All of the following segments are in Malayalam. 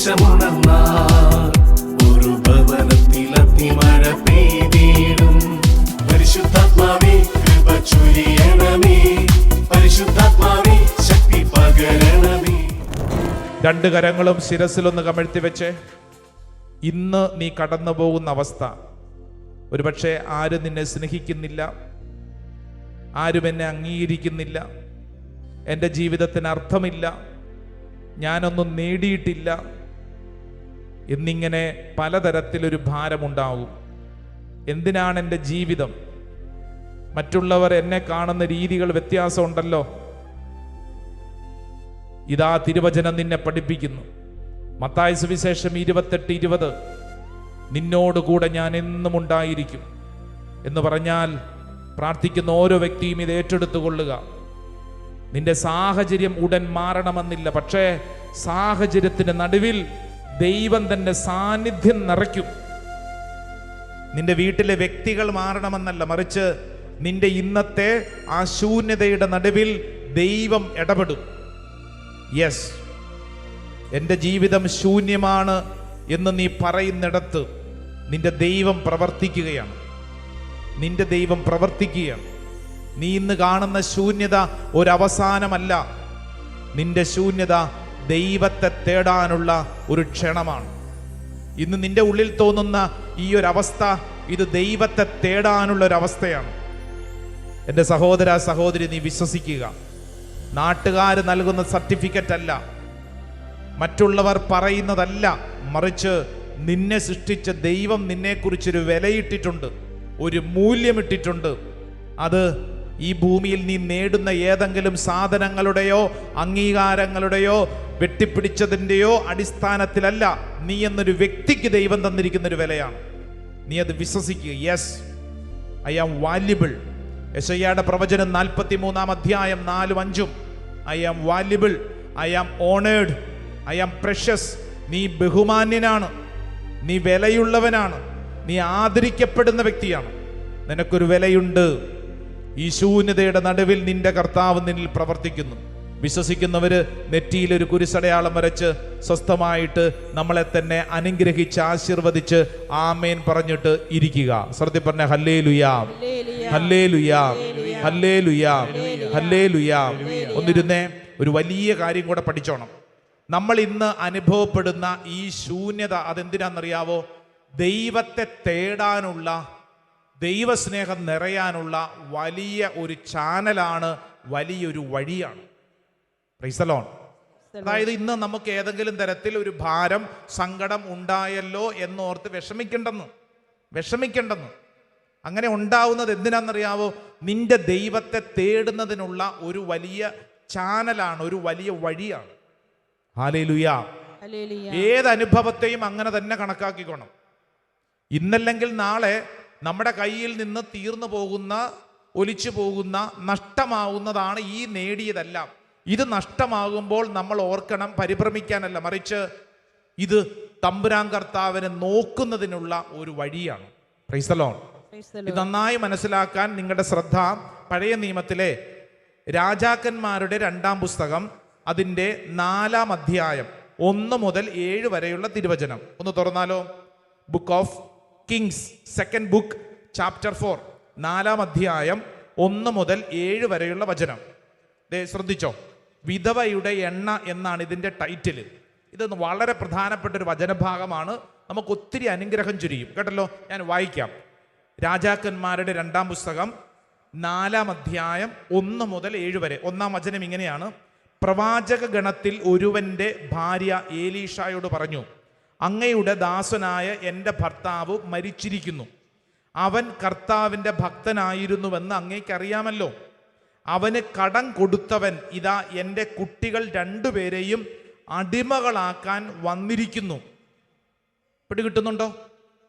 സുവിശേഷമുണർന്നാൽ ഒരു ഭവനത്തിൽ അഗ്നിമഴ പെയ്തിടും. പരിശുദ്ധാത്മാവേ കൃപ ചൊരിയണമേ, പരിശുദ്ധാത്മാവേ ശക്തി പകരണമേ. രണ്ട് കരങ്ങളും ശിരസിലൊന്ന് കമഴ്ത്തി വെച്ച്, ഇന്ന് നീ കടന്നു പോകുന്ന അവസ്ഥ, ഒരുപക്ഷെ ആരും നിന്നെ സ്നേഹിക്കുന്നില്ല, ആരും എന്നെ അംഗീകരിക്കുന്നില്ല, എൻ്റെ ജീവിതത്തിന് അർത്ഥമില്ല, ഞാനൊന്നും നേടിയിട്ടില്ല എന്നിങ്ങനെ പലതരത്തിലൊരു ഭാരമുണ്ടാവും. എന്തിനാണ് എൻ്റെ ജീവിതം? മറ്റുള്ളവർ എന്നെ കാണുന്ന രീതികൾ വ്യത്യാസമുണ്ടല്ലോ. ഇതാ തിരുവചനം നിന്നെ പഠിപ്പിക്കുന്നു. മത്തായി സുവിശേഷം 28:20, നിന്നോടുകൂടെ ഞാൻ എന്നും ഉണ്ടായിരിക്കും എന്ന് പറഞ്ഞാൽ പ്രാർത്ഥിക്കുന്ന ഓരോ വ്യക്തിയും ഇത് ഏറ്റെടുത്തുകൊള്ളുക. നിന്റെ സാഹചര്യം ഉടൻ മാറണമെന്നില്ല, പക്ഷേ സാഹചര്യത്തിന്റെ നടുവിൽ ദൈവം തന്റെ സാന്നിധ്യം നിറയ്ക്കും. നിന്റെ വീട്ടിലെ വ്യക്തികൾ മാറണമെന്നല്ല, മറിച്ച് നിന്റെ ഇന്നത്തെ ആ ശൂന്യതയുടെ നടുവിൽ ദൈവം ഇടപെടും. യെസ്, എൻ്റെ ജീവിതം ശൂന്യമാണ് എന്ന് നീ പറയുന്നിടത്ത് നിന്റെ ദൈവം പ്രവർത്തിക്കുകയാണ്. നിന്റെ ദൈവം പ്രവർത്തിക്കുകയാണ്. നീ ഇന്ന് കാണുന്ന ശൂന്യത ഒരവസാനമല്ല. നിന്റെ ശൂന്യത ദൈവത്തെ തേടാനുള്ള ഒരു ക്ഷണമാണ്. ഇന്ന് നിന്റെ ഉള്ളിൽ തോന്നുന്ന ഈ ഒരു അവസ്ഥ, ഇത് ദൈവത്തെ തേടാനുള്ള ഒരു അവസ്ഥയാണ്. എൻ്റെ സഹോദര സഹോദരി, നീ വിശ്വസിക്കുക. നാട്ടുകാർ നൽകുന്ന സർട്ടിഫിക്കറ്റ് അല്ല, മറ്റുള്ളവർ പറയുന്നതല്ല, മറിച്ച് നിന്നെ സൃഷ്ടിച്ച ദൈവം നിന്നെക്കുറിച്ചൊരു വിലയിട്ടിട്ടുണ്ട്, ഒരു മൂല്യമിട്ടിട്ടുണ്ട്. അത് ഈ ഭൂമിയിൽ നീ നേടുന്ന ഏതെങ്കിലും സാധനങ്ങളുടെയോ അംഗീകാരങ്ങളുടെയോ വെട്ടിപ്പിടിച്ചതിൻ്റെയോ അടിസ്ഥാനത്തിലല്ല. നീ എന്നൊരു വ്യക്തിക്ക് ദൈവം തന്നിരിക്കുന്ന ഒരു വിലയാണ്. നീ അത് വിശ്വസിക്കുക. Yes, I am valuable. യെശയ്യായുടെ പ്രവചനം 43-ാം അധ്യായം 4-5. I am valuable, I am honoured, I am precious. നീ ബഹുമാന്യനാണ്, നീ വിലയുള്ളവനാണ്, നീ ആദരിക്കപ്പെടുന്ന വ്യക്തിയാണ്. നിനക്കൊരു വിലയുണ്ട്. ഈ ശൂന്യതയുടെ നടുവിൽ നിന്റെ കർത്താവ് നിന്നിൽ പ്രവർത്തിക്കുന്നു. വിശ്വസിക്കുന്നവര് നെറ്റിയിലൊരു കുരിശടയാളം വരച്ച് സ്വസ്ഥമായിട്ട് നമ്മളെ തന്നെ അനുഗ്രഹിച്ച് ആശീർവദിച്ച് ആമേൻ പറഞ്ഞിട്ട് ഇരിക്കുക. ശ്രദ്ധ പറഞ്ഞ ഹല്ലേലൂയാ, ഹല്ലേലൂയാ, ഹല്ലേലൂയാ, ഹല്ലേലൂയാ. ഒന്നിരുന്നേ, ഒരു വലിയ കാര്യം കൂടെ പഠിച്ചോണം. നമ്മൾ ഇന്ന് അനുഭവപ്പെടുന്ന ഈ ശൂന്യത അതെന്തിനാണെന്നറിയാവോ? ദൈവത്തെ തേടാനുള്ള, ദൈവസ്നേഹം നിറയാനുള്ള വലിയ ഒരു ചാനലാണ്, വലിയൊരു വഴിയാണ്. Price the Lord. അതായത് ഇന്ന് നമുക്ക് ഏതെങ്കിലും തരത്തിൽ ഒരു ഭാരം, സങ്കടം ഉണ്ടായല്ലോ എന്നോർത്ത് വിഷമിക്കണ്ടെന്ന്. അങ്ങനെ ഉണ്ടാവുന്നത് എന്തിനാണെന്നറിയാവോ? നിന്റെ ദൈവത്തെ തേടുന്നതിനുള്ള ഒരു വലിയ ചാനലാണ്, ഒരു വലിയ വഴിയാണ്. ഹല്ലേലൂയ. ഏത് അനുഭവത്തെയും അങ്ങനെ തന്നെ കണക്കാക്കിക്കോണം. ഇന്നല്ലെങ്കിൽ നാളെ നമ്മുടെ കയ്യിൽ നിന്ന് തീർന്നു പോകുന്ന, ഒലിച്ചു പോകുന്ന, നഷ്ടമാവുന്നതാണ് ഈ നേടിയതെല്ലാം. ഇത് നഷ്ടമാകുമ്പോൾ നമ്മൾ ഓർക്കണം, പരിഭ്രമിക്കാനല്ല, മറിച്ച് ഇത് തമ്പുരാൻ കർത്താവിനെ നോക്കുന്നതിനുള്ള ഒരു വഴിയാണ്. Price the Lord. ഇത് നന്നായി മനസ്സിലാക്കാൻ നിങ്ങളുടെ ശ്രദ്ധ പഴയ നിയമത്തിലെ രാജാക്കന്മാരുടെ 2-ാം പുസ്തകം അതിൻ്റെ 4-ാം അധ്യായം 1 മുതൽ 7 വരെയുള്ള തിരുവചനം ഒന്ന് തുറന്നാലോ? Book of Kings, second book, chapter 4, 4-ാം അധ്യായം 1 മുതൽ 7 വരെയുള്ള വചനം. ശ്രദ്ധിച്ചോ, വിധവയുടെ എണ്ണ എന്നാണ് ഇതിൻ്റെ ടൈറ്റിൽ. ഇത് വളരെ പ്രധാനപ്പെട്ട ഒരു വചനഭാഗമാണ്, നമുക്ക് ഒത്തിരി അനുഗ്രഹം ചൊരിയും കേട്ടല്ലോ. ഞാൻ വായിക്കാം. രാജാക്കന്മാരുടെ 2-ാം പുസ്തകം 4-ാം അധ്യായം 1 മുതൽ 7 വരെ. 1-ാം വചനം ഇങ്ങനെയാണ്: പ്രവാചക ഗണത്തിൽ ഒരുവന്റെ ഭാര്യ ഏലീഷായോട് പറഞ്ഞു, അങ്ങയുടെ ദാസനായ എൻ്റെ ഭർത്താവ് മരിച്ചിരിക്കുന്നു. അവൻ കർത്താവിൻ്റെ ഭക്തനായിരുന്നുവെന്ന് അങ്ങേക്കറിയാമല്ലോ. അവന് കടം കൊടുത്തവൻ ഇതാ എൻ്റെ കുട്ടികൾ 2 പേരെയും അടിമകളാക്കാൻ വന്നിരിക്കുന്നു. പിടികിട്ടുന്നുണ്ടോ?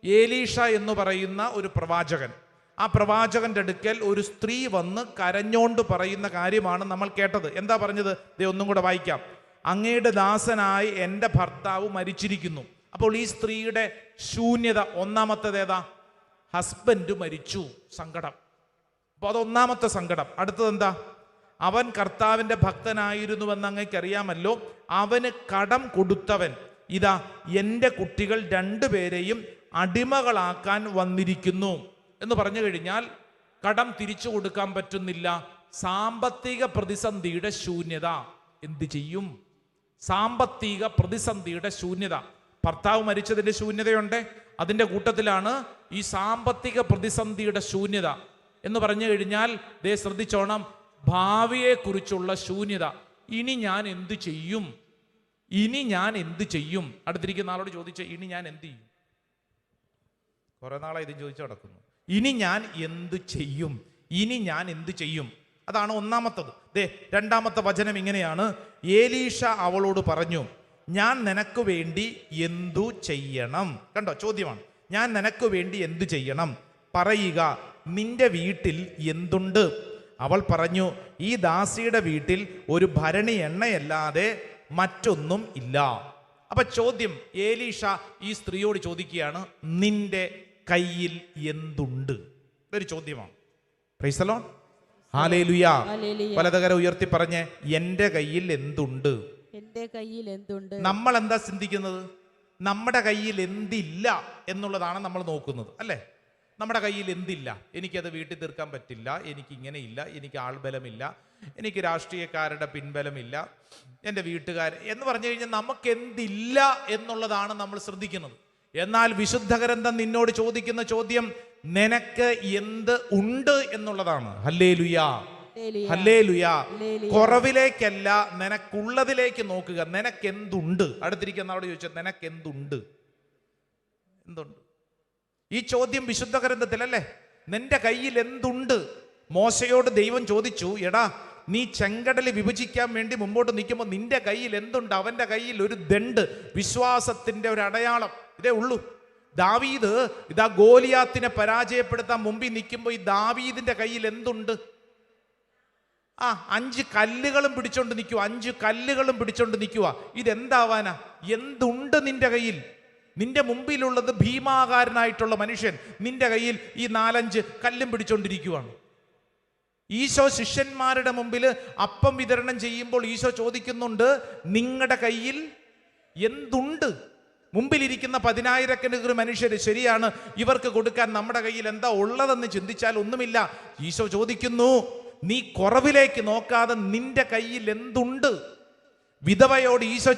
ഏലീഷ എന്ന് പറയുന്ന ഒരു പ്രവാചകൻ, ആ പ്രവാചകന്റെ അടുക്കൽ ഒരു സ്ത്രീ വന്ന് കരഞ്ഞോണ്ട് പറയുന്ന കാര്യമാണ് നമ്മൾ കേട്ടത്. എന്താ പറഞ്ഞത്? ഒന്നും കൂടെ വായിക്കാം. അങ്ങയുടെ ദാസനായി എൻ്റെ ഭർത്താവ് മരിച്ചിരിക്കുന്നു. അപ്പോൾ ഈ സ്ത്രീയുടെ ശൂന്യത ഒന്നാമത്തേതേതാ? ഹസ്ബൻഡ് മരിച്ചു, സങ്കടം. അപ്പോൾ അത് ഒന്നാമത്തെ സങ്കടം. അടുത്തത് എന്താ? അവൻ കർത്താവിൻ്റെ ഭക്തനായിരുന്നുവെന്ന് അങ്ങേക്കറിയാമല്ലോ. അവന് കടം കൊടുത്തവൻ ഇതാ എൻ്റെ കുട്ടികൾ രണ്ടുപേരെയും അടിമകളാക്കാൻ വന്നിരിക്കുന്നു എന്ന് പറഞ്ഞു കഴിഞ്ഞാൽ കടം തിരിച്ചു കൊടുക്കാൻ പറ്റുന്നില്ല, സാമ്പത്തിക പ്രതിസന്ധിയുടെ ശൂന്യത. എന്ത് ചെയ്യും? സാമ്പത്തിക പ്രതിസന്ധിയുടെ ശൂന്യത. ഭർത്താവ് മരിച്ചതിൻ്റെ ശൂന്യതയുണ്ട്, അതിൻ്റെ കൂട്ടത്തിലാണ് ഈ സാമ്പത്തിക പ്രതിസന്ധിയുടെ ശൂന്യത എന്ന് പറഞ്ഞു കഴിഞ്ഞാൽ ദേ ശ്രദ്ധിച്ചോണം, ഭാവിയെക്കുറിച്ചുള്ള ശൂന്യത. ഇനി ഞാൻ എന്തു ചെയ്യും? ഇനി ഞാൻ എന്തു ചെയ്യും? അടുത്തിരിക്കുന്ന ആളോട് ചോദിച്ച ഇനി ഞാൻ എന്ത് ചെയ്യും? കുറെ നാളെ ഇതും ചോദിച്ചു നടക്കുന്നു. ഇനി ഞാൻ എന്തു ചെയ്യും? ഇനി ഞാൻ എന്തു ചെയ്യും? അതാണ് ഒന്നാമത്തത്. ദേ രണ്ടാമത്തെ വചനം ഇങ്ങനെയാണ്, ഏലീഷ അവളോട് പറഞ്ഞു, ഞാൻ നിനക്ക് വേണ്ടി എന്തു ചെയ്യണം? കണ്ടോ, ചോദ്യമാണ്. ഞാൻ നിനക്ക് വേണ്ടി എന്തു ചെയ്യണം? പറയുക, നിന്റെ വീട്ടിൽ എന്തുണ്ട്? അവൾ പറഞ്ഞു, ഈ ദാസിയുടെ വീട്ടിൽ ഒരു ഭരണി എണ്ണയല്ലാതെ മറ്റൊന്നും ഇല്ല. അപ്പൊ ചോദ്യം, ഏലീഷ ഈ സ്ത്രീയോട് ചോദിക്കുകയാണ്, നിന്റെ കയ്യിൽ എന്തുണ്ട്? ഇതൊരു ചോദ്യമാണ്. Praise the Lord, hallelujah. വലതുകര ഉയർത്തി പറഞ്ഞേ, എൻ്റെ കയ്യിൽ എന്തുണ്ട്? എൻ്റെ കയ്യിൽ എന്തുണ്ട്? നമ്മൾ എന്താ ചിന്തിക്കുന്നത്? നമ്മുടെ കയ്യിൽ എന്തില്ല എന്നുള്ളതാണ് നമ്മൾ നോക്കുന്നത്, അല്ലേ? നമ്മുടെ കയ്യിൽ എന്തില്ല? എനിക്കത് വീട്ടിൽ തീർക്കാൻ പറ്റില്ല, എനിക്ക് ഇങ്ങനെയില്ല, എനിക്ക് ആൾബലമില്ല, എനിക്ക് രാഷ്ട്രീയക്കാരുടെ പിൻബലമില്ല, എൻ്റെ വീട്ടുകാർ എന്ന് പറഞ്ഞു കഴിഞ്ഞാൽ നമുക്ക് എന്തില്ല എന്നുള്ളതാണ് നമ്മൾ ശ്രദ്ധിക്കുന്നത്. എന്നാൽ വിശുദ്ധ ഗ്രന്ഥം നിന്നോട് ചോദിക്കുന്ന ചോദ്യം, നിനക്ക് എന്ത് ഉണ്ട് എന്നുള്ളതാണ്. Hallelujah, hallelujah. കുറവിലേക്കല്ല, നിനക്കുള്ളതിലേക്ക് നോക്കുക. നിനക്ക് എന്തുണ്ട്? അടുത്തിരിക്കുന്ന അവിടെ ചോദിച്ചത്, നിനക്ക് എന്തുണ്ട്? എന്തുണ്ട്? ഈ ചോദ്യം വിശുദ്ധ ഗ്രന്ഥത്തിലല്ലേ? നിന്റെ കയ്യിൽ എന്തുണ്ട്? മോശയോട് ദൈവം ചോദിച്ചു, എടാ നീ ചെങ്കടൽ വിഭജിക്കാൻ വേണ്ടി മുമ്പോട്ട് നിൽക്കുമ്പോൾ നിന്റെ കയ്യിൽ എന്തുണ്ട്? അവന്റെ കയ്യിൽ ഒരു ദണ്ട്, വിശ്വാസത്തിന്റെ ഒരു അടയാളം, ഇതേ ഉള്ളൂ. ദാവീദ് ഇതാ ഗോലിയാത്തിനെ പരാജയപ്പെടുത്താൻ മുമ്പിൽ നിൽക്കുമ്പോൾ ഈ ദാവീദിന്റെ കയ്യിൽ എന്തുണ്ട്? 5 കല്ലുകളും പിടിച്ചോണ്ട് നിൽക്കുക, 5 കല്ലുകളും പിടിച്ചോണ്ട് നിൽക്കുക. ഇതെന്താവാനാ? എന്തുണ്ട് നിന്റെ കയ്യിൽ? നിന്റെ മുമ്പിലുള്ളത് ഭീമാകാരനായിട്ടുള്ള മനുഷ്യൻ, നിന്റെ കയ്യിൽ ഈ 4-5 കല്ലും പിടിച്ചോണ്ടിരിക്കുവാണ്. ഈശോ ശിഷ്യന്മാരുടെ മുമ്പിൽ അപ്പം വിതരണം ചെയ്യുമ്പോൾ ഈശോ ചോദിക്കുന്നുണ്ട്, നിങ്ങളുടെ കയ്യിൽ എന്തുണ്ട്? മുമ്പിലിരിക്കുന്ന 10,000 മനുഷ്യർ, ശരിയാണ്, ഇവർക്ക് കൊടുക്കാൻ നമ്മുടെ കയ്യിൽ എന്താ ഉള്ളതെന്ന് ചിന്തിച്ചാൽ ഒന്നുമില്ല. ഈശോ ചോദിക്കുന്നു, നീ കുറവിലേക്ക് നോക്കാതെ നിന്റെ കയ്യിൽ എന്തുണ്ട്? വിധവയോട് ഈശോ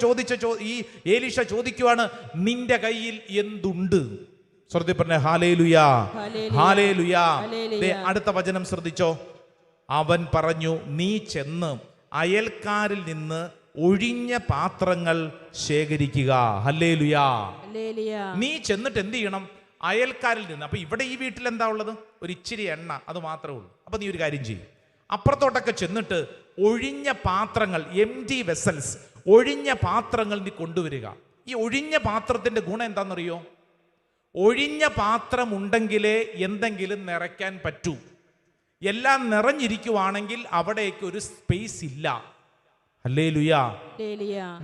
ഈ ഏലീഷ ചോദിക്കുവാണ്, നിന്റെ കയ്യിൽ എന്തുണ്ട്? ശ്രദ്ധ പറഞ്ഞ ഹല്ലേലൂയ, ഹല്ലേലൂയ. അടുത്ത വചനം ശ്രദ്ധിച്ചോ. അവൻ പറഞ്ഞു, നീ ചെന്ന് അയൽക്കാരിൽ നിന്ന് ഒഴിഞ്ഞ പാത്രങ്ങൾ ശേഖരിക്കുക. ഹല്ലേലൂയ. നീ ചെന്നിട്ട് എന്ത് ചെയ്യണം? അയൽക്കാരിൽ നിന്ന്. അപ്പൊ ഇവിടെ ഈ വീട്ടിൽ എന്താ ഉള്ളത്? ഒരു ഇച്ചിരി എണ്ണ, അത് മാത്രമേ ഉള്ളൂ. അപ്പൊ നീ ഒരു കാര്യം ചെയ്യും, അപ്പുറത്തോട്ടൊക്കെ ചെന്നിട്ട് ഒഴിഞ്ഞ പാത്രങ്ങൾ, എംപ്റ്റി വെസൽസ്, ഒഴിഞ്ഞ പാത്രങ്ങൾ നീ കൊണ്ടുവരിക. ഈ ഒഴിഞ്ഞ പാത്രത്തിന്റെ ഗുണം എന്താണെന്നറിയോ? ഒഴിഞ്ഞ പാത്രം ഉണ്ടെങ്കിലേ എന്തെങ്കിലും നിറയ്ക്കാൻ പറ്റൂ. എല്ലാം നിറഞ്ഞിരിക്കുവാണെങ്കിൽ അവിടേക്ക് ഒരു സ്പേസ് ഇല്ല. ഹല്ലേലൂയ.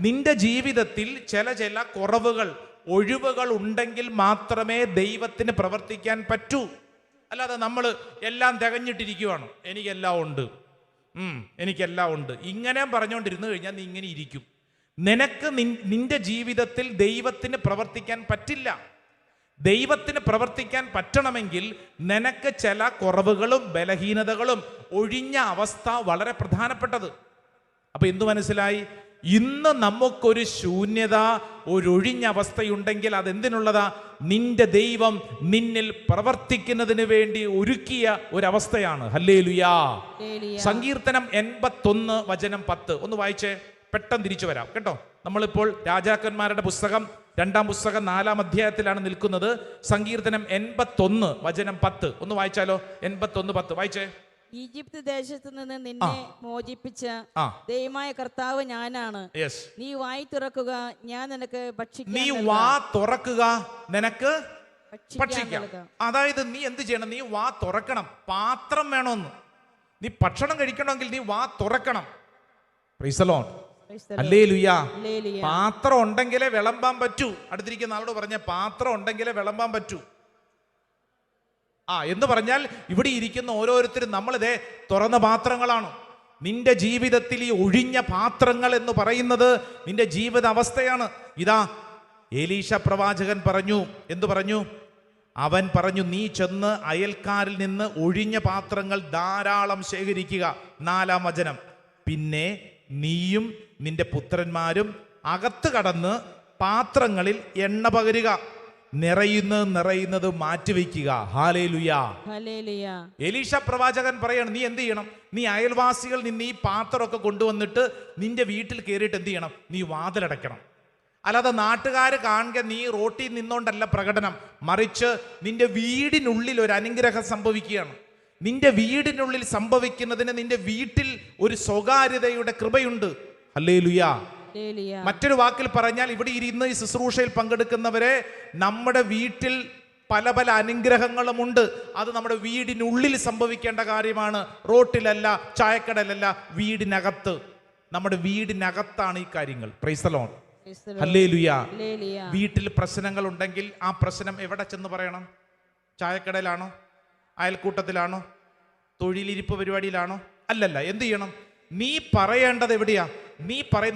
നിന്റെ ജീവിതത്തിൽ ചില കുറവുകൾ, ഒഴിവുകൾ ഉണ്ടെങ്കിൽ മാത്രമേ ദൈവത്തിന് പ്രവർത്തിക്കാൻ പറ്റൂ. അല്ലാതെ നമ്മൾ എല്ലാം തികഞ്ഞിട്ടിരിക്കുവാണ്, എനിക്കെല്ലാം ഉണ്ട്, എനിക്കെല്ലാം ഉണ്ട്, ഇങ്ങനെ പറഞ്ഞുകൊണ്ടിരുന്നു കഴിഞ്ഞാൽ നീ ഇങ്ങനെ ഇരിക്കും. നിനക്ക് നിന്റെ ജീവിതത്തിൽ ദൈവത്തിന് പ്രവർത്തിക്കാൻ പറ്റില്ല. ദൈവത്തിന് പ്രവർത്തിക്കാൻ പറ്റണമെങ്കിൽ നിനക്ക് ചില കുറവുകളും ബലഹീനതകളും ഒഴിഞ്ഞ അവസ്ഥ വളരെ പ്രധാനപ്പെട്ടത്. അപ്പൊ എന്തു മനസ്സിലായി? ഇന്ന് നമുക്കൊരു ശൂന്യത, ഒരൊഴിഞ്ഞ അവസ്ഥയുണ്ടെങ്കിൽ അതെന്തിനുള്ളതാ? നിന്റെ ദൈവം നിന്നിൽ പ്രവർത്തിക്കുന്നതിന് വേണ്ടി ഒരുക്കിയ ഒരവസ്ഥയാണ്. ഹല്ലേലൂയാ. സങ്കീർത്തനം 81 വചനം 10 ഒന്ന് വായിച്ചേ, പെട്ടെന്ന് തിരിച്ചു വരാം കേട്ടോ. നമ്മളിപ്പോൾ രാജാക്കന്മാരുടെ പുസ്തകം 2-ാം പുസ്തകം 4-ാം അധ്യായത്തിലാണ് നിൽക്കുന്നത്. സങ്കീർത്തനം 81 വചനം 10 ഒന്ന് വായിച്ചാലോ. 81:10 വായിച്ചേ. ഈജിപ്ത് ദേശത്ത് നിന്ന് നിന്നെ മോചിപ്പിച്ച ദൈവമായ കർത്താവ് ഞാനാണ്. നീ വായി തുറക്കുക, ഞാൻ നിനക്ക് ഭക്ഷിക്കാം. നീ വാ തുറക്കുക, നിനക്ക് ഭക്ഷിക്കാം. അതായത് നീ എന്ത് ചെയ്യണം? നീ വാ തുറക്കണം. പാത്രം വേണമെന്ന്, നീ ഭക്ഷണം കഴിക്കണമെങ്കിൽ നീ വാ തുറക്കണം. Price the Lord, hallelujah. പാത്രം ഉണ്ടെങ്കിലേ വിളമ്പാൻ പറ്റൂ. അടുത്തിരിക്കുന്ന ആളോട് പറഞ്ഞ, പാത്രം ഉണ്ടെങ്കിലേ വിളമ്പാൻ പറ്റൂ. എന്ന് പറഞ്ഞാൽ ഇവിടെ ഇരിക്കുന്ന ഓരോരുത്തരും നമ്മളിതേ തുറന്ന പാത്രങ്ങളാണ്. നിന്റെ ജീവിതത്തിൽ ഈ ഒഴിഞ്ഞ പാത്രങ്ങൾ എന്ന് പറയുന്നത് നിന്റെ ജീവിത അവസ്ഥയാണ്. ഇതാ എലീശ പ്രവാചകൻ പറഞ്ഞു, എന്തു പറഞ്ഞു? അവൻ പറഞ്ഞു, നീ ചെന്ന് അയൽക്കാരിൽ നിന്ന് ഒഴിഞ്ഞ പാത്രങ്ങൾ ധാരാളം ശേഖരിക്കുക. 4-ാം വചനം, പിന്നെ നീയും നിന്റെ പുത്രന്മാരും അകത്ത് കടന്ന് പാത്രങ്ങളിൽ എണ്ണ പകരുക, നിറയുന്നത് മാറ്റിവെക്കുക. ഹല്ലേലൂയാ. എലീശ പ്രവാചകൻ പറയാണ്, നീ എന്ത് ചെയ്യണം? നീ അയൽവാസികൾ നിന്ന് ഈ പാത്രമൊക്കെ കൊണ്ടുവന്നിട്ട് നിന്റെ വീട്ടിൽ കയറിയിട്ട് എന്ത് ചെയ്യണം? നീ വാതിലടയ്ക്കണം. അല്ലാതെ നാട്ടുകാർ കാണുക നീ റോട്ടിൽ നിന്നോണ്ടല്ല പ്രകടനം, മറിച്ച് നിന്റെ വീടിനുള്ളിൽ ഒരു അനുഗ്രഹം സംഭവിക്കുകയാണ്. നിന്റെ വീടിനുള്ളിൽ സംഭവിക്കുന്നതിന് നിന്റെ വീട്ടിൽ ഒരു സ്വകാര്യതയുടെ കൃപയുണ്ട്. ഹല്ലേലൂയാ. മറ്റൊരു വാക്കിൽ പറഞ്ഞാൽ, ഇവിടെ ഇരുന്ന് ഈ ശുശ്രൂഷയിൽ പങ്കെടുക്കുന്നവരെ, നമ്മുടെ വീട്ടിൽ പല പല അനുഗ്രഹങ്ങളുമുണ്ട്. അത് നമ്മുടെ വീടിനുള്ളിൽ സംഭവിക്കേണ്ട കാര്യമാണ്, റോട്ടിലല്ല, ചായക്കടയിലല്ല, വീടിനകത്ത്. നമ്മുടെ വീടിനകത്താണ് ഈ കാര്യങ്ങൾ. Praise the Lord. ഹല്ലേലൂയാ. വീട്ടിൽ പ്രശ്നങ്ങൾ ഉണ്ടെങ്കിൽ ആ പ്രശ്നം എവിടെ ചെന്ന് പറയണം? ചായക്കടയിലാണോ? അയൽക്കൂട്ടത്തിലാണോ? തൊഴിലിരിപ്പ് പരിപാടിയിലാണോ? അല്ലല്ല. എന്ത് ചെയ്യണം? നീ പറയേണ്ടത് എവിടെയാ?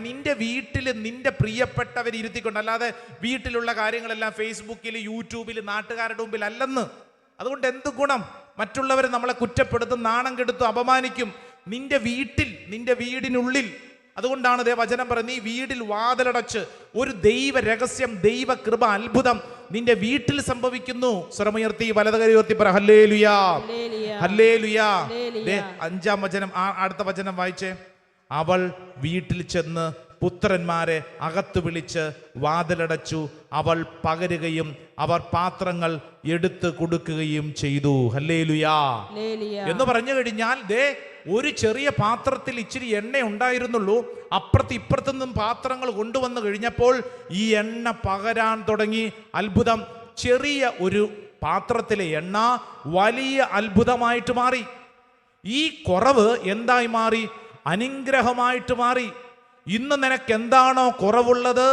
നിന്റെ വീട്ടിൽ നിന്റെ പ്രിയപ്പെട്ടവർ ഇരുത്തിക്കൊണ്ട്, അല്ലാതെ വീട്ടിലുള്ള കാര്യങ്ങളെല്ലാം ഫേസ്ബുക്കിൽ, യൂട്യൂബിൽ, നാട്ടുകാരുടെ മുമ്പിൽ അല്ലെന്ന്. അതുകൊണ്ട് എന്ത് ഗുണം? മറ്റുള്ളവർ നമ്മളെ കുറ്റപ്പെടുത്തും, നാണം കെടുത്തും, അപമാനിക്കും. നിന്റെ വീട്ടിൽ, നിന്റെ വീടിനുള്ളിൽ. അതുകൊണ്ടാണ് ദേ വചനം പറയുന്നത്, നീ വീടിൽ വാതിലടച്ച് ഒരു ദൈവ രഹസ്യം, ദൈവ കൃപ, അത്ഭുതം നിന്റെ വീട്ടിൽ സംഭവിക്കുന്നു. സ്വരമുയർത്തി വലതുകൈ ഉയർത്തി പറ ഹല്ലേലൂയാ, ഹല്ലേലൂയാ. 5-ാം വചനം, അടുത്ത വചനം വായിച്ചേ. അവൾ വീട്ടിൽ ചെന്ന് പുത്രന്മാരെ അകത്ത് വിളിച്ച് വാതിലടച്ചു. അവൾ പകരുകയും അവർ പാത്രങ്ങൾ എടുത്തു കൊടുക്കുകയും ചെയ്തു. ഹല്ലേലൂയാ എന്ന് പറഞ്ഞു കഴിഞ്ഞാൽ, ദേ ഒരു ചെറിയ പാത്രത്തിൽ ഇച്ചിരി എണ്ണ ഉണ്ടായിരുന്നുള്ളൂ. അപ്പുറത്ത് ഇപ്പുറത്തു നിന്നും പാത്രങ്ങൾ കൊണ്ടുവന്നു കഴിഞ്ഞപ്പോൾ ഈ എണ്ണ പകരാൻ തുടങ്ങി. അത്ഭുതം. ചെറിയ ഒരു പാത്രത്തിലെ എണ്ണ വലിയ അത്ഭുതമായിട്ട് മാറി. ഈ കുറവ് എന്തായി മാറി? അനുഗ്രഹമായിട്ട് മാറി. ഇന്ന് നിനക്ക് എന്താണോ കുറവുള്ളത്,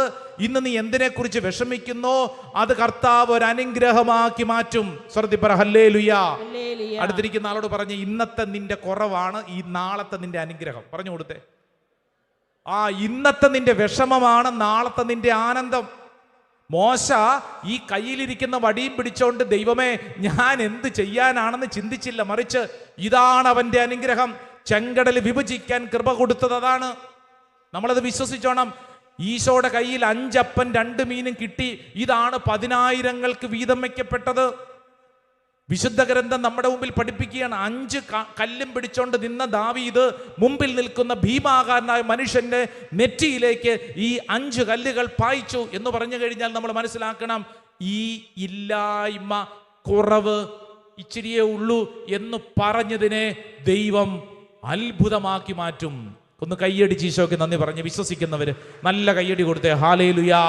ഇന്ന് നീ എന്തിനെക്കുറിച്ച് വിഷമിക്കുന്നോ, അത് കർത്താവ് ഒരു അനുഗ്രഹമാക്കി മാറ്റും. ശ്രദ്ധിപ്പറ ഹല്ലേലൂയാ. അടുത്തിരിക്കുന്ന ആളോട് പറഞ്ഞ്, ഇന്നത്തെ നിന്റെ കുറവാണ് ഈ നാളത്തെ നിന്റെ അനുഗ്രഹം. പറഞ്ഞു കൊടുത്തേ. ഇന്നത്തെ നിന്റെ വിഷമമാണ് നാളത്തെ നിന്റെ ആനന്ദം. മോശ ഈ കയ്യിലിരിക്കുന്ന വടിയും പിടിച്ചോണ്ട്, ദൈവമേ ഞാൻ എന്ത് ചെയ്യാനാണെന്ന് ചിന്തിച്ചില്ല, മറിച്ച് ഇതാണ് അവന്റെ അനുഗ്രഹം. ചെങ്കടൽ വിഭജിക്കാൻ കൃപ കൊടുത്തത് അതാണ്. നമ്മളത് വിശ്വസിച്ചോണം. ഈശോയുടെ കയ്യിൽ 5 അപ്പം 2 മീനും കിട്ടി. ഇതാണ് 10,000-ങ്ങൾക്ക് വീതം വയ്ക്കപ്പെട്ടത്. വിശുദ്ധ ഗ്രന്ഥം നമ്മുടെ മുമ്പിൽ പഠിപ്പിക്കുകയാണ്. 5 കല്ലും പിടിച്ചോണ്ട് നിന്ന ദാവീദ് മുമ്പിൽ നിൽക്കുന്ന ഭീമാകാരനായ മനുഷ്യന്റെ നെറ്റിയിലേക്ക് ഈ 5 കല്ലുകൾ പായിച്ചു എന്ന് പറഞ്ഞു കഴിഞ്ഞാൽ നമ്മൾ മനസ്സിലാക്കണം, ഈ ഇല്ലായ്മ, കുറവ്, ഇച്ചിരിയേ ഉള്ളൂ എന്ന് പറഞ്ഞതിനെ ദൈവം അത്ഭുതമാക്കി മാറ്റും. ഒന്ന് കയ്യടിച്ച് ഈശോയ്ക്ക് നന്ദി പറഞ്ഞ് വിശ്വസിക്കുന്നവര് നല്ല കയ്യടി കൊടുത്തേ. ഹല്ലേലൂയാ.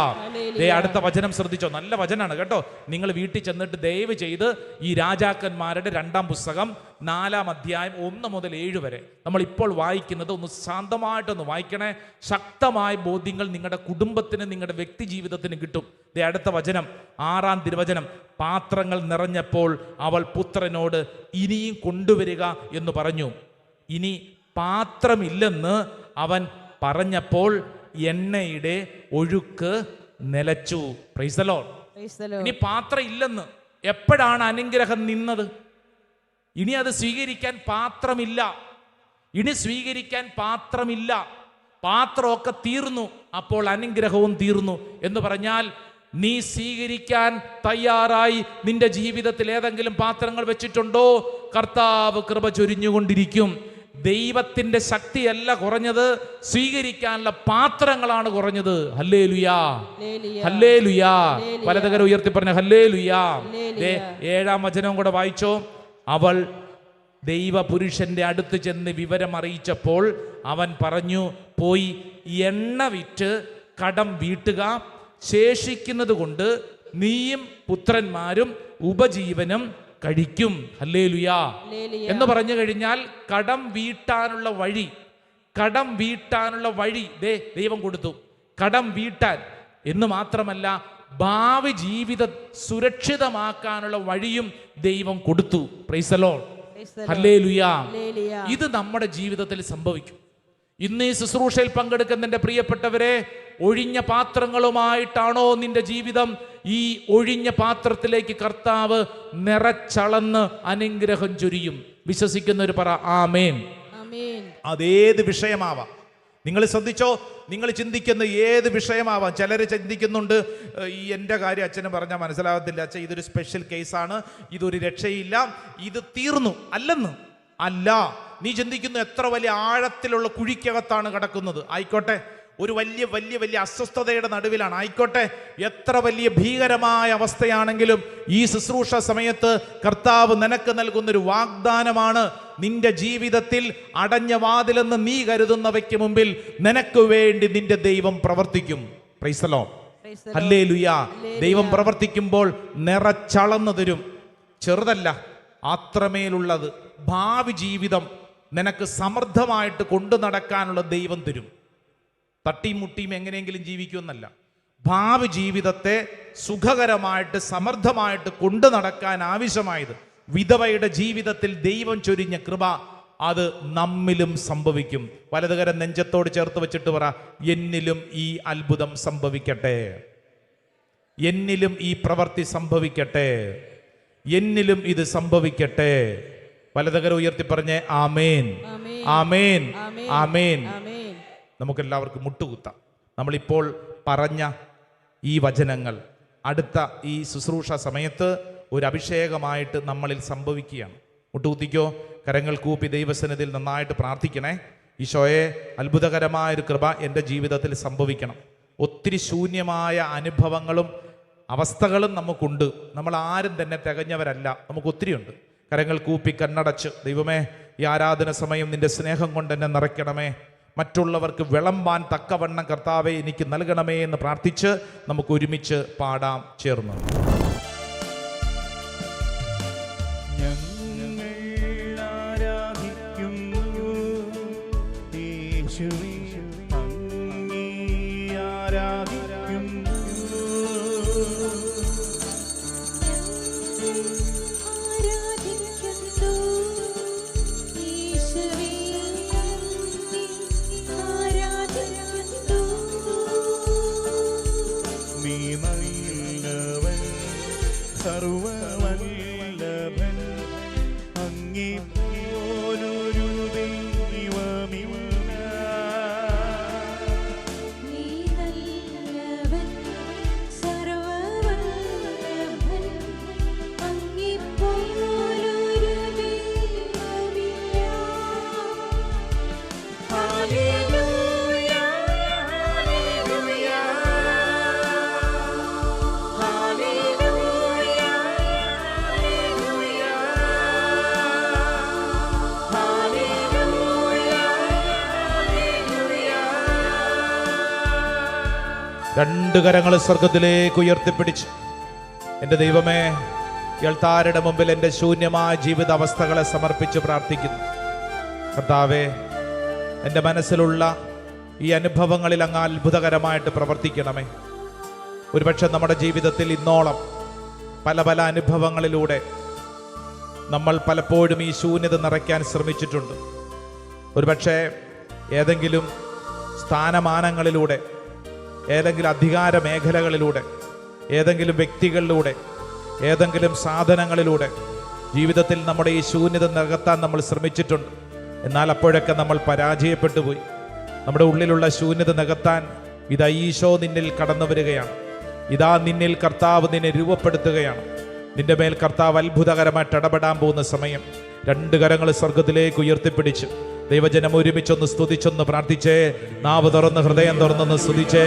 അടുത്ത വചനം ശ്രദ്ധിച്ചോ, നല്ല വചനാണ് കേട്ടോ. നിങ്ങൾ വീട്ടിൽ ചെന്നിട്ട് ദയവ് ചെയ്ത് ഈ രാജാക്കന്മാരുടെ 2-ാം പുസ്തകം 4-ാം അധ്യായം 1 മുതൽ 7 വരെ നമ്മൾ ഇപ്പോൾ വായിക്കുന്നത് ഒന്ന് ശാന്തമായിട്ടൊന്ന് വായിക്കണേ. ശക്തമായ ബോധ്യങ്ങൾ നിങ്ങളുടെ കുടുംബത്തിന്, നിങ്ങളുടെ വ്യക്തി ജീവിതത്തിന് കിട്ടും. അടുത്ത വചനം, 6-ാം തിരുവചനം. പാത്രങ്ങൾ നിറഞ്ഞപ്പോൾ അവൾ പുത്രനോട് ഇനിയും കൊണ്ടുവരിക എന്ന് പറഞ്ഞു. ഇനി പാത്രമില്ലെന്ന് അവൻ പറഞ്ഞപ്പോൾ എണ്ണയുടെ ഒഴുക്ക് നിലച്ചു. Price the Lord. ഇനി പാത്രം ഇല്ലെന്ന്. എപ്പോഴാണ് അനുഗ്രഹം നിന്നത്? ഇനി അത് സ്വീകരിക്കാൻ പാത്രമില്ല. ഇനി സ്വീകരിക്കാൻ പാത്രമില്ല. പാത്രമൊക്കെ തീർന്നു. അപ്പോൾ അനുഗ്രഹവും തീർന്നു എന്ന് പറഞ്ഞാൽ, നീ സ്വീകരിക്കാൻ തയ്യാറായി നിന്റെ ജീവിതത്തിൽ ഏതെങ്കിലും പാത്രങ്ങൾ വെച്ചിട്ടുണ്ടോ? കർത്താവ് കൃപ ചൊരിഞ്ഞുകൊണ്ടിരിക്കും. ദൈവത്തിന്റെ ശക്തിയല്ല കുറഞ്ഞത്, സ്വീകരിക്കാനുള്ള പാത്രങ്ങളാണ് കുറഞ്ഞത്. ഹല്ലേലൂയാ, ഹല്ലേലൂയാ. പലതകരം ഉയർത്തി പറഞ്ഞ ഹല്ലേലൂയാ. 7-ാം വചനവും കൂടെ വായിച്ചോ. അവൾ ദൈവപുരുഷന്റെ അടുത്ത് ചെന്ന് വിവരം അറിയിച്ചപ്പോൾ അവൻ പറഞ്ഞു, പോയി എണ്ണ വിറ്റ് കടം വീട്ടുക, ശേഷിക്കുന്നത് കൊണ്ട് നീയും പുത്രന്മാരും ഉപജീവനം കഴിക്കും. ഹല്ലേലൂയാ എന്ന് പറഞ്ഞു കഴിഞ്ഞാൽ, കടം വീട്ടാനുള്ള വഴി, കടം വീട്ടാനുള്ള വഴി ദൈവം കൊടുത്തു. കടം വീട്ടാൻ എന്ന് മാത്രമല്ല, ഭാവി ജീവിതം സുരക്ഷിതമാക്കാനുള്ള വഴിയും ദൈവം കൊടുത്തു. Praise the Lord. ഹല്ലേലൂയാ. ഇത് നമ്മുടെ ജീവിതത്തിൽ സംഭവിക്കും. ഇന്ന് ഈ ശുശ്രൂഷയിൽ പങ്കെടുക്കുന്ന എൻ്റെ പ്രിയപ്പെട്ടവരെ, ഒഴിഞ്ഞ പാത്രങ്ങളുമായിട്ടാണോ നിന്റെ ജീവിതം? ഈ ഒഴിഞ്ഞ പാത്രത്തിലേക്ക് കർത്താവ് നിറച്ചളന്ന് അനുഗ്രഹം ചൊരിയും. വിശ്വസിക്കുന്നവർ പറ ആമേൻ. അതേത് വിഷയമാവാം. നിങ്ങൾ ശ്രദ്ധിച്ചോ, നിങ്ങൾ ചിന്തിക്കുന്ന ഏത് വിഷയമാവാം. ചിലർ ചിന്തിക്കുന്നുണ്ട്, ഈ എൻ്റെ കാര്യം അച്ഛന് പറഞ്ഞാൽ മനസ്സിലാകത്തില്ല, അച്ഛൻ ഇതൊരു സ്പെഷ്യൽ കേസാണ്, ഇതൊരു രക്ഷയില്ല, ഇത് തീർന്നു. അല്ലെന്ന് അല്ല. നീ ചിന്തിക്കുന്നു എത്ര വലിയ ആഴത്തിലുള്ള കുഴിക്കകത്താണ് കിടക്കുന്നത്. ആയിക്കോട്ടെ, ഒരു വലിയ വലിയ വലിയ അസ്വസ്ഥതയുടെ നടുവിലാണ്. ആയിക്കോട്ടെ, എത്ര വലിയ ഭീകരമായ അവസ്ഥയാണെങ്കിലും ഈ ശുശ്രൂഷ സമയത്ത് കർത്താവ് നിനക്ക് നൽകുന്നൊരു വാഗ്ദാനമാണ്. നിന്റെ ജീവിതത്തിൽ അടഞ്ഞ വാതിലെന്ന് നീ കരുതുന്നവയ്ക്ക് മുമ്പിൽ നിനക്ക് വേണ്ടി നിന്റെ ദൈവം പ്രവർത്തിക്കും. Price the Lord. ഹല്ലേലൂയ. ദൈവം പ്രവർത്തിക്കുമ്പോൾ നിറച്ചളന്നു തരും. ചെറുതല്ല, അത്രമേലുള്ളത്. ഭാവി ജീവിതം നിനക്ക് സമൃദ്ധമായിട്ട് കൊണ്ടു നടക്കാനുള്ള ദൈവം തരും. തട്ടിയും മുട്ടിയും എങ്ങനെയെങ്കിലും ജീവിക്കുമെന്നല്ല, ഭാവി ജീവിതത്തെ സുഖകരമായിട്ട് സമൃദ്ധമായിട്ട് കൊണ്ടു നടക്കാൻ ആവശ്യമായത് വിധവയുടെ ജീവിതത്തിൽ ദൈവം ചൊരിഞ്ഞ കൃപ, അത് നമ്മിലും സംഭവിക്കും. വലതുകരം നെഞ്ചത്തോട് ചേർത്ത് വെച്ചിട്ട് പറ, എന്നിലും ഈ അത്ഭുതം സംഭവിക്കട്ടെ, എന്നിലും ഈ പ്രവൃത്തി സംഭവിക്കട്ടെ, എന്നിലും ഇത് സംഭവിക്കട്ടെ. വലതുകരം ഉയർത്തി പറഞ്ഞേ ആമേൻ, ആമേൻ, ആമേൻ. നമുക്കെല്ലാവർക്കും മുട്ടുകുത്താം. നമ്മളിപ്പോൾ പറഞ്ഞ ഈ വചനങ്ങൾ അടുത്ത ഈ ശുശ്രൂഷ സമയത്ത് ഒരു അഭിഷേകമായിട്ട് നമ്മളിൽ സംഭവിക്കുകയാണ്. മുട്ടുകുത്തിക്കോ, കരങ്ങൾ കൂപ്പി ദൈവസന്നിധിയിൽ നന്നായിട്ട് പ്രാർത്ഥിക്കണേ. ഈശോയെ, അത്ഭുതകരമായൊരു കൃപ എൻ്റെ ജീവിതത്തിൽ സംഭവിക്കണം. ഒത്തിരി ശൂന്യമായ അനുഭവങ്ങളും അവസ്ഥകളും നമുക്കുണ്ട്. നമ്മൾ ആരും തന്നെ തികഞ്ഞവരല്ല, നമുക്ക് ഒത്തിരിയുണ്ട്. കരങ്ങൾ കൂപ്പി കണ്ണടച്ച്, ദൈവമേ, ഈ ആരാധന സമയം നിന്റെ സ്നേഹം കൊണ്ട് എന്നെ നിറയ്ക്കണമേ, മറ്റുള്ളവർക്ക് വിളമ്പാൻ തക്കവണ്ണം കർത്താവെ എനിക്ക് നൽകണമേ എന്ന് പ്രാർത്ഥിച്ച് നമുക്ക് ഒരുമിച്ച് പാടാം ചേർന്ന്. സർവവല്ലഭൻ അങ്ങേ പോലൊരു ദൈവമില്ല. നീ നല്ലവൻ സർവവല്ലഭൻ അങ്ങേ പോലൊരു ദൈവമില്ല. ഹല്ലേലൂയ, ഹല്ലേലൂയ, ഹല്ലേലൂയ, രണ്ട് കരങ്ങൾ സ്വർഗത്തിലേക്ക് ഉയർത്തിപ്പിടിച്ച്, എൻ്റെ ദൈവമേ, എൽത്താരുടെ മുമ്പിൽ എൻ്റെ ശൂന്യമായ ജീവിതാവസ്ഥകളെ സമർപ്പിച്ച് പ്രാർത്ഥിക്കുന്നു. കർത്താവേ, എൻ്റെ മനസ്സിലുള്ള ഈ അനുഭവങ്ങളിൽ അങ്ങ് അത്ഭുതകരമായിട്ട് പ്രവർത്തിക്കണമേ. ഒരുപക്ഷെ നമ്മുടെ ജീവിതത്തിൽ ഇന്നോളം പല പല അനുഭവങ്ങളിലൂടെ നമ്മൾ പലപ്പോഴും ഈ ശൂന്യത നിറയ്ക്കാൻ ശ്രമിച്ചിട്ടുണ്ട്. ഒരുപക്ഷെ ഏതെങ്കിലും സ്ഥാനമാനങ്ങളിലൂടെ, ഏതെങ്കിലും അധികാര മേഖലകളിലൂടെ, ഏതെങ്കിലും വ്യക്തികളിലൂടെ, ഏതെങ്കിലും സാധനങ്ങളിലൂടെ ജീവിതത്തിൽ നമ്മുടെ ഈ ശൂന്യത നികത്താൻ നമ്മൾ ശ്രമിച്ചിട്ടുണ്ട്. എന്നാൽ അപ്പോഴൊക്കെ നമ്മൾ പരാജയപ്പെട്ടു പോയി. നമ്മുടെ ഉള്ളിലുള്ള ശൂന്യത നികത്താൻ ഇതാ ഈശോ നിന്നിൽ കടന്നു വരികയാണ്. ഇതാ നിന്നിൽ കർത്താവ് നിന്നെ രൂപപ്പെടുത്തുകയാണ്. നിന്റെ മേൽ കർത്താവ് അത്ഭുതകരമായിട്ട് ഇടപെടാൻ പോകുന്ന സമയം രണ്ട് കരങ്ങൾ സ്വർഗത്തിലേക്ക് ഉയർത്തിപ്പിടിച്ച് ദൈവജനം ഒരുമിച്ചൊന്ന് സ്തുതിച്ചൊന്ന് പ്രാർത്ഥിച്ചേ. നാവ് തുറന്ന് ഹൃദയം തുറന്നൊന്ന് സ്തുതിച്ചേ.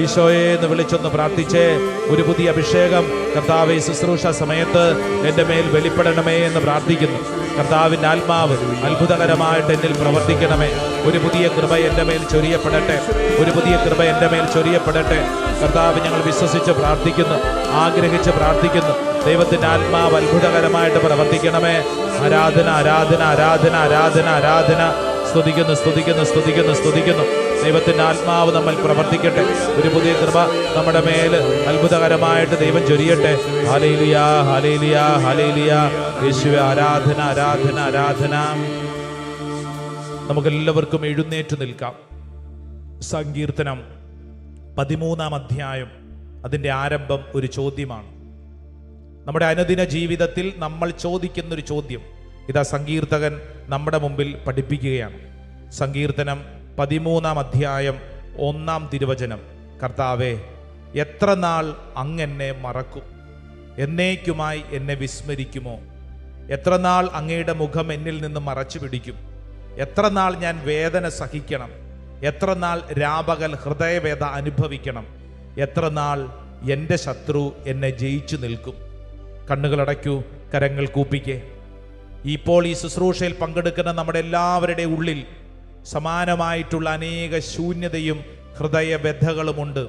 ഈശോയെ എന്ന് വിളിച്ചൊന്ന് പ്രാർത്ഥിച്ചേ. ഒരു പുതിയ അഭിഷേകം കർത്താവെ ശുശ്രൂഷ സമയത്ത് എൻ്റെ മേൽ വെളിപ്പെടണമേ എന്ന് പ്രാർത്ഥിക്കുന്നു. കർത്താവിൻ്റെ ആത്മാവ് അത്ഭുതകരമായിട്ട് എന്നിൽ പ്രവർത്തിക്കണമേ. ഒരു പുതിയ കൃപ എൻ്റെ മേൽ ചൊരിയപ്പെടട്ടെ. ഒരു പുതിയ കൃപ എൻ്റെ മേൽ ചൊരിയപ്പെടട്ടെ. കർത്താവ്, ഞങ്ങൾ വിശ്വസിച്ച് പ്രാർത്ഥിക്കുന്നു, ആഗ്രഹിച്ച് പ്രാർത്ഥിക്കുന്നു. ദൈവത്തിൻ്റെ ആത്മാവ് അത്ഭുതകരമായിട്ട് പ്രവർത്തിക്കണമേ. ആരാധന, ആരാധന, ആരാധന, ആരാധന, ആരാധന. സ്തുതിക്കുന്നു, സ്തുതിക്കുന്നു, സ്തുതിക്കുന്നു, സ്തുതിക്കുന്നു. ദൈവത്തിൻ്റെ ആത്മാവ് നമ്മൾ പ്രവർത്തിക്കട്ടെ. ഒരു പുതിയ കൃപ നമ്മുടെ മേൽ അത്ഭുതകരമായിട്ട് ദൈവം ചൊരിയട്ടെ. Hallelujah, hallelujah, hallelujah. യേശുവേ, ആരാധന, ആരാധന, ആരാധന. നമുക്കെല്ലാവർക്കും എഴുന്നേറ്റ് നിൽക്കാം. സങ്കീർത്തനം 13-ാം അധ്യായം, അതിൻ്റെ ആരംഭം ഒരു ചോദ്യമാണ്. നമ്മുടെ അനുദിന ജീവിതത്തിൽ നമ്മൾ ചോദിക്കുന്നൊരു ചോദ്യം ഇതാ സങ്കീർത്തകൻ നമ്മുടെ മുമ്പിൽ പഠിപ്പിക്കുകയാണ്. സങ്കീർത്തനം 13-ാം അധ്യായം 1-ാം തിരുവചനം. കർത്താവേ, എത്ര നാൾ അങ്ങെന്നെ മറക്കും? എന്നേക്കുമായി എന്നെ വിസ്മരിക്കുമോ? എത്ര നാൾ അങ്ങയുടെ മുഖം എന്നിൽ നിന്ന് മറച്ചു പിടിക്കും? എത്ര നാൾ ഞാൻ വേദന സഹിക്കണം? എത്ര നാൾ രാപകൽ ഹൃദയവേദ അനുഭവിക്കണം? എത്ര നാൾ എൻ്റെ ശത്രു എന്നെ ജയിച്ചു നിൽക്കും? കണ്ണുകളടയ്ക്കൂ, കരങ്ങൾ കൂപ്പിക്കേ. ഇപ്പോൾ ഈ ശുശ്രൂഷയിൽ പങ്കെടുക്കുന്ന നമ്മുടെ എല്ലാവരുടെ ഉള്ളിൽ സമാനമായിട്ടുള്ള അനേക ശൂന്യതയും ഹൃദയബദ്ധകളുമുണ്ട്.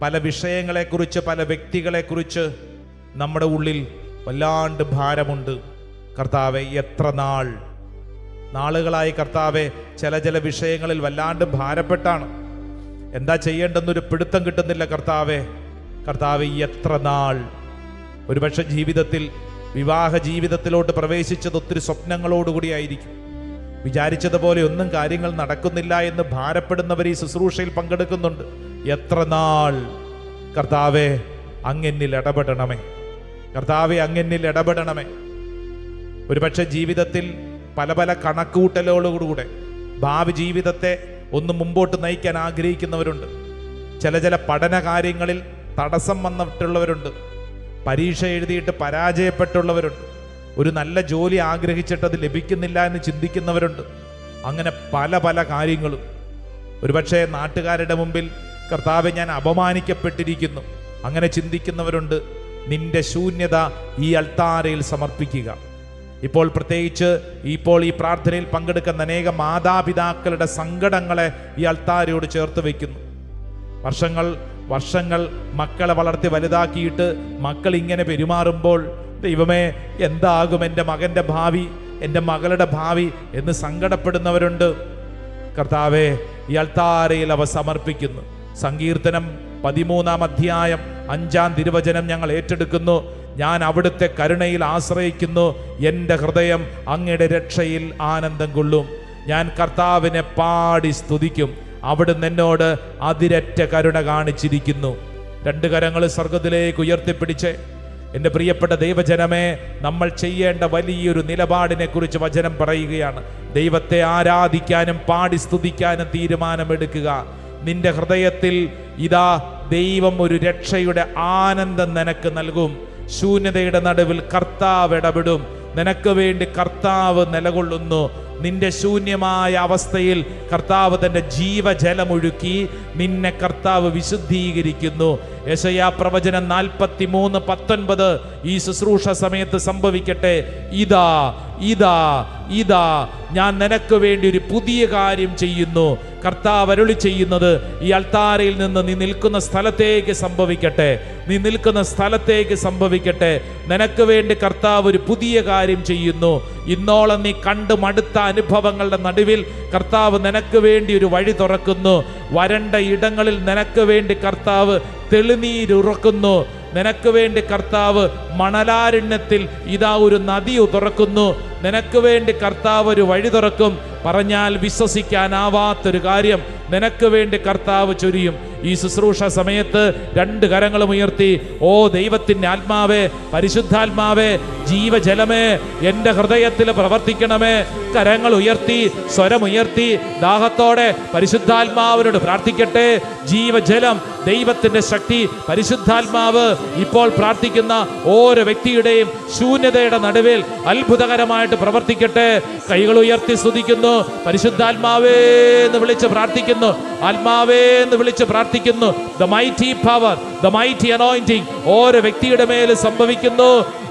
പല വിഷയങ്ങളെക്കുറിച്ച്, പല വ്യക്തികളെക്കുറിച്ച് നമ്മുടെ ഉള്ളിൽ വല്ലാണ്ട് ഭാരമുണ്ട്. കർത്താവെ, എത്ര നാളുകളായി കർത്താവെ ചില വിഷയങ്ങളിൽ വല്ലാണ്ട് ഭാരപ്പെട്ടാണ്. എന്താ ചെയ്യേണ്ടെന്നൊരു പിടുത്തം കിട്ടുന്നില്ല കർത്താവെ. എത്ര നാൾ? ഒരുപക്ഷെ ജീവിതത്തിൽ, വിവാഹ ജീവിതത്തിലോട്ട് പ്രവേശിച്ചത് ഒത്തിരി സ്വപ്നങ്ങളോടുകൂടിയായിരിക്കും. വിചാരിച്ചതുപോലെ ഒന്നും കാര്യങ്ങൾ നടക്കുന്നില്ല എന്ന് ഭാരപ്പെടുന്നവർ ഈ ശുശ്രൂഷയിൽ പങ്കെടുക്കുന്നുണ്ട്. എത്ര നാൾ? കർത്താവെ, അങ്ങെന്നിൽ ഇടപെടണമേ. കർത്താവെ, അങ്ങെന്നിൽ ഇടപെടണമേ. ഒരുപക്ഷെ ജീവിതത്തിൽ പല കണക്കുകൂട്ടലോടുകൂടെ ഭാവി ജീവിതത്തെ ഒന്ന് മുമ്പോട്ട് നയിക്കാൻ ആഗ്രഹിക്കുന്നവരുണ്ട്. ചില പഠന കാര്യങ്ങളിൽ തടസ്സം വന്നിട്ടുള്ളവരുണ്ട്. പരീക്ഷ എഴുതിയിട്ട് പരാജയപ്പെട്ടുള്ളവരുണ്ട്. ഒരു നല്ല ജോലി ആഗ്രഹിച്ചിട്ട് അത് ലഭിക്കുന്നില്ല എന്ന് ചിന്തിക്കുന്നവരുണ്ട്. അങ്ങനെ പല കാര്യങ്ങളും. ഒരുപക്ഷെ നാട്ടുകാരുടെ മുമ്പിൽ കർത്താവെ, ഞാൻ അപമാനിക്കപ്പെട്ടിരിക്കുന്നു, അങ്ങനെ ചിന്തിക്കുന്നവരുണ്ട്. നിന്റെ ശൂന്യത ഈ അൾത്താരയിൽ സമർപ്പിക്കുക. ഇപ്പോൾ പ്രത്യേകിച്ച് ഇപ്പോൾ ഈ പ്രാർത്ഥനയിൽ പങ്കെടുക്കുന്ന അനേക മാതാപിതാക്കളുടെ സങ്കടങ്ങളെ ഈ അൾത്താരയോട് ചേർത്ത് വയ്ക്കുന്നു. വർഷങ്ങൾ മക്കളെ വളർത്തി വലുതാക്കിയിട്ട് മക്കൾ ഇങ്ങനെ പെരുമാറുമ്പോൾ, ദൈവമേ, എന്താകും എൻ്റെ മകൻ്റെ ഭാവി, എൻ്റെ മകളുടെ ഭാവി എന്ന് സങ്കടപ്പെടുന്നവരുണ്ട്. കർത്താവെ, ഈ അൾത്താരയിൽ അവ സമർപ്പിക്കുന്നു. സങ്കീർത്തനം 13-ാം അധ്യായം 5-ാം തിരുവചനം ഞങ്ങൾ ഏറ്റെടുക്കുന്നു. ഞാൻ അവിടുത്തെ കരുണയിൽ ആശ്രയിക്കുന്നു. എൻ്റെ ഹൃദയം അങ്ങയുടെ രക്ഷയിൽ ആനന്ദം കൊള്ളും. ഞാൻ കർത്താവിനെ പാടി സ്തുതിക്കും. അവിടുന്ന് എന്നോട് അതിരറ്റ കരുണ കാണിച്ചിരിക്കുന്നു. 2 കരങ്ങൾ സ്വർഗത്തിലേക്ക് ഉയർത്തിപ്പിടിച്ച് എൻ്റെ പ്രിയപ്പെട്ട ദൈവജനമേ, നമ്മൾ ചെയ്യേണ്ട വലിയൊരു നിലപാടിനെ കുറിച്ച് വചനം പറയുകയാണ്. ദൈവത്തെ ആരാധിക്കാനും പാടി സ്തുതിക്കാനും തീരുമാനമെടുക്കുക. നിന്റെ ഹൃദയത്തിൽ ഇതാ ദൈവം ഒരു രക്ഷയുടെ ആനന്ദം നിനക്ക് നൽകും. ശൂന്യതയുടെ നടുവിൽ കർത്താവ് ഇടപെടും. നിനക്ക് വേണ്ടി കർത്താവ് നിലകൊള്ളുന്നു. നിന്റെ ശൂന്യമായ അവസ്ഥയിൽ കർത്താവ് തൻ്റെ ജീവജലമൊഴുക്കി നിന്നെ കർത്താവ് വിശുദ്ധീകരിക്കുന്നു. യെശയ്യാ പ്രവചനം 43:19 ഈ ശുശ്രൂഷ സമയത്ത് സംഭവിക്കട്ടെ. ഇതാ ഞാൻ നിനക്ക് വേണ്ടി ഒരു പുതിയ കാര്യം ചെയ്യുന്നു. കർത്താവ് അരുളി ചെയ്യുന്നത് ഈ അൾത്താരയിൽ നിന്ന് നീ നിൽക്കുന്ന സ്ഥലത്തേക്ക് സംഭവിക്കട്ടെ. നിനക്ക് വേണ്ടി കർത്താവ് ഒരു പുതിയ കാര്യം ചെയ്യുന്നു. ഇന്നോളം നീ കണ്ടു മടുത്ത അനുഭവങ്ങളുടെ നടുവിൽ കർത്താവ് നിനക്ക് വേണ്ടി ഒരു വഴി തുറക്കുന്നു. വരണ്ട ഇടങ്ങളിൽ നിനക്ക് വേണ്ടി കർത്താവ് തെളിനീരുറക്കുന്നു. നിനക്ക് വേണ്ടി കർത്താവ് മണലാരണ്യത്തിൽ ഇതാ ഒരു നദി തുറക്കുന്നു. നിനക്ക് വേണ്ടി കർത്താവ് ഒരു വഴി തുറക്കും. പറഞ്ഞാൽ വിശ്വസിക്കാനാവാത്തൊരു കാര്യം നിനക്ക് വേണ്ടി കർത്താവ് ചൊരിയും. ഈ ശുശ്രൂഷ സമയത്ത് 2 കരങ്ങളും ഉയർത്തി, ഓ ദൈവത്തിൻ്റെ ആത്മാവേ, പരിശുദ്ധാത്മാവേ, ജീവജലമേ, എൻ്റെ ഹൃദയത്തിൽ പ്രവർത്തിക്കണമേ. കരങ്ങൾ ഉയർത്തി, സ്വരമുയർത്തി, ദാഹത്തോടെ പരിശുദ്ധാത്മാവിനോട് പ്രാർത്ഥിക്കട്ടെ. ജീവജലം, ദൈവത്തിൻ്റെ ശക്തി, പരിശുദ്ധാത്മാവ് ഇപ്പോൾ പ്രാർത്ഥിക്കുന്ന ഓരോ വ്യക്തിയുടെയും ശൂന്യതയുടെ നടുവിൽ അത്ഭുതകരമായിട്ട് പ്രവർത്തിക്കട്ടെ. കൈകൾ ഉയർത്തി സ്തുതിക്കുന്നു. പരിശുദ്ധാത്മാവേ എന്ന് വിളിച്ച് പ്രാർത്ഥിക്കുന്നു. ആത്മാവേ എന്ന് വിളിച്ച് പ്രാർത്ഥിക്കുന്നു. The mighty power, the mighty anointing ഓരോ വ്യക്തിയുടെ മേൽ സംഭവിക്കുന്നു.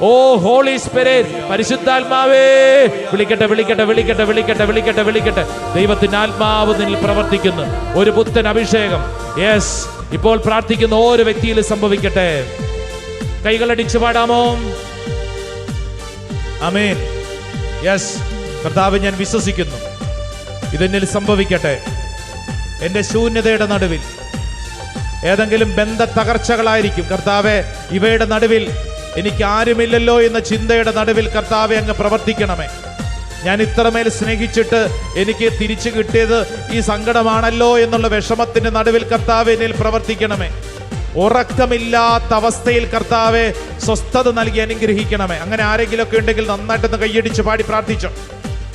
ഓ ഹോളി സ്പിരിറ്റ്, പരിശുദ്ധാത്മാവേ, വിളിക്കട്ടെ. ദൈവത്തിന്റെ ആത്മാവ് നിന്നിൽ പ്രവർത്തിക്കുന്നു. ഒരു പുത്തൻ അഭിഷേകം യെസ് ഇപ്പോൾ പ്രാർത്ഥിക്കുന്ന ഓരോ വ്യക്തിയിലും സംഭവിക്കട്ടെ. കൈകളടിച്ചു പാടാമോ? ആമേൻ. യെസ് കർത്താവ്, ഞാൻ വിശ്വസിക്കുന്നു ഇതെന്നിൽ സംഭവിക്കട്ടെ. എൻ്റെ ശൂന്യതയുടെ നടുവിൽ ഏതെങ്കിലും ബന്ധ തകർച്ചകളായിരിക്കും കർത്താവെ, ഇവയുടെ നടുവിൽ എനിക്ക് ആരുമില്ലല്ലോ എന്ന ചിന്തയുടെ നടുവിൽ കർത്താവെ അങ്ങ് പ്രവർത്തിക്കണമേ. ഞാൻ ഇത്രമേൽ സ്നേഹിച്ചിട്ട് എനിക്ക് തിരിച്ചു കിട്ടിയത് ഈ സങ്കടമാണല്ലോ എന്നുള്ള വിഷമത്തിന്റെ നടുവിൽ കർത്താവേ എന്നിൽ പ്രവർത്തിക്കണമേ. ഉറക്കമില്ലാത്ത അവസ്ഥയിൽ കർത്താവെ സ്വസ്ഥത നൽകി അനുഗ്രഹിക്കണമേ. അങ്ങനെ ആരെങ്കിലുമൊക്കെ ഉണ്ടെങ്കിൽ നന്നായിട്ടൊന്ന് കൈയടിച്ച് പാടി പ്രാർത്ഥിച്ചോ.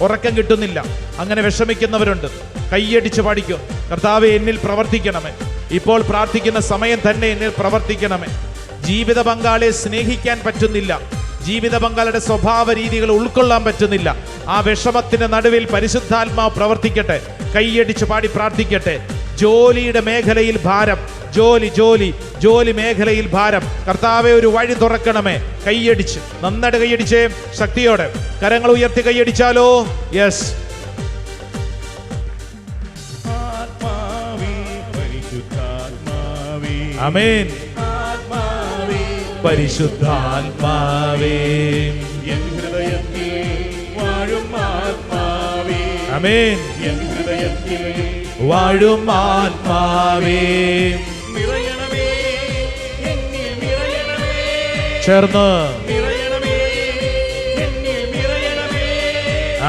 ഉറക്കം കിട്ടുന്നില്ല, അങ്ങനെ വിഷമിക്കുന്നവരുണ്ട്, കൈയടിച്ച് പാടിക്കോ. കർത്താവെ എന്നിൽ പ്രവർത്തിക്കണമേ. ഇപ്പോൾ പ്രാർത്ഥിക്കുന്ന സമയം തന്നെ എന്നിൽ പ്രവർത്തിക്കണമേ. ജീവിത പങ്കാളിയെ സ്നേഹിക്കാൻ പറ്റുന്നില്ല, ജീവിത പങ്കാളിയുടെ സ്വഭാവ രീതികൾ ഉൾക്കൊള്ളാൻ പറ്റുന്നില്ല. ആ വിഷമത്തിന്റെ നടുവിൽ പരിശുദ്ധാത്മാവ് പ്രവർത്തിക്കട്ടെ. കൈയടിച്ച് പാടി പ്രാർത്ഥിക്കട്ടെ. ജോലിയുടെ മേഖലയിൽ ഭാരം, ജോലി മേഖലയിൽ ഭാരം, കർത്താവെ ഒരു വഴി തുറക്കണമേ. കൈയടിച്ച് നന്നായിട്ട് കൈയടിച്ചേ, ശക്തിയോടെ കരങ്ങൾ ഉയർത്തി കൈയടിച്ചാലോ. യെസ്. ആമേൻ. പരിശുദ്ധാത്മാവേ എൻ ഹൃദയത്തിൽ വാഴും ആത്മാവേ, ആമേൻ. എൻ ഹൃദയത്തിൽ വാഴും ആത്മാവേ നിറയണമേ, എന്നിൽ നിറയണമേ, ചേർന്ന് നിറയണമേ, എന്നിൽ നിറയണമേ.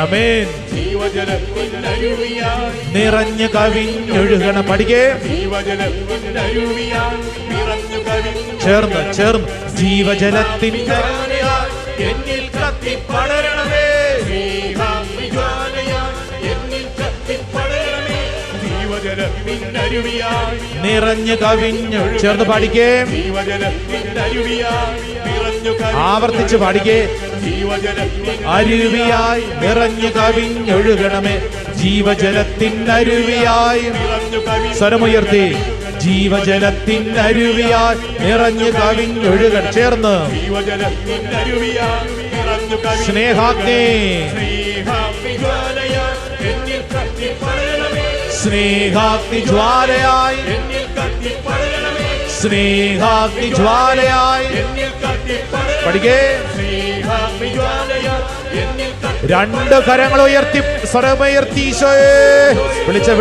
ആമേൻ. ജീവജലത്തിനരുവിയാൽ നിറഞ്ഞു കവിഞ്ഞൊഴുകണം. പഠിക്കേ. ജീവജലത്തിനരുവിയാൽ നിറഞ്ഞു കവിഞ്ഞു ചേർന്ന് ജീവജലത്തിന്റെ എന്നിൽ കത്തിപ്പടരണമേ. സ്നേഹവിജ്വാലയാൽ എന്നിൽ കത്തിപ്പടരണമേ. ജീവജലത്തിനരുവിയാൽ നിറഞ്ഞു കവിഞ്ഞു. ചേർന്ന് പാടിക്കേ. ജീവജലത്തിനരുവിയാൽ നിറഞ്ഞു കവിഞ്ഞു. ആവർത്തിച്ച് പാടിക്കേ. അരുവിയായി നിറഞ്ഞു കവിഞ്ഞൊഴുകണമേ. ജീവജലത്തിനരുവിയായി സ്വരമുയർത്തി. ജീവജലത്തിനരുവിയായി നിറഞ്ഞു കവിഞ്ഞൊഴുകണം. ചേർന്ന് സ്നേഹാഗ്നി. സ്നേഹാഗ്നി ജ്വാലയായി, സ്നേഹാഗ്നി ജ്വാലയായി. പഠിക്കേ. രണ്ട് കരങ്ങൾ ഉയർത്തി സ്വരമുയർത്തി ഈശോയെ വിളിച്ച്.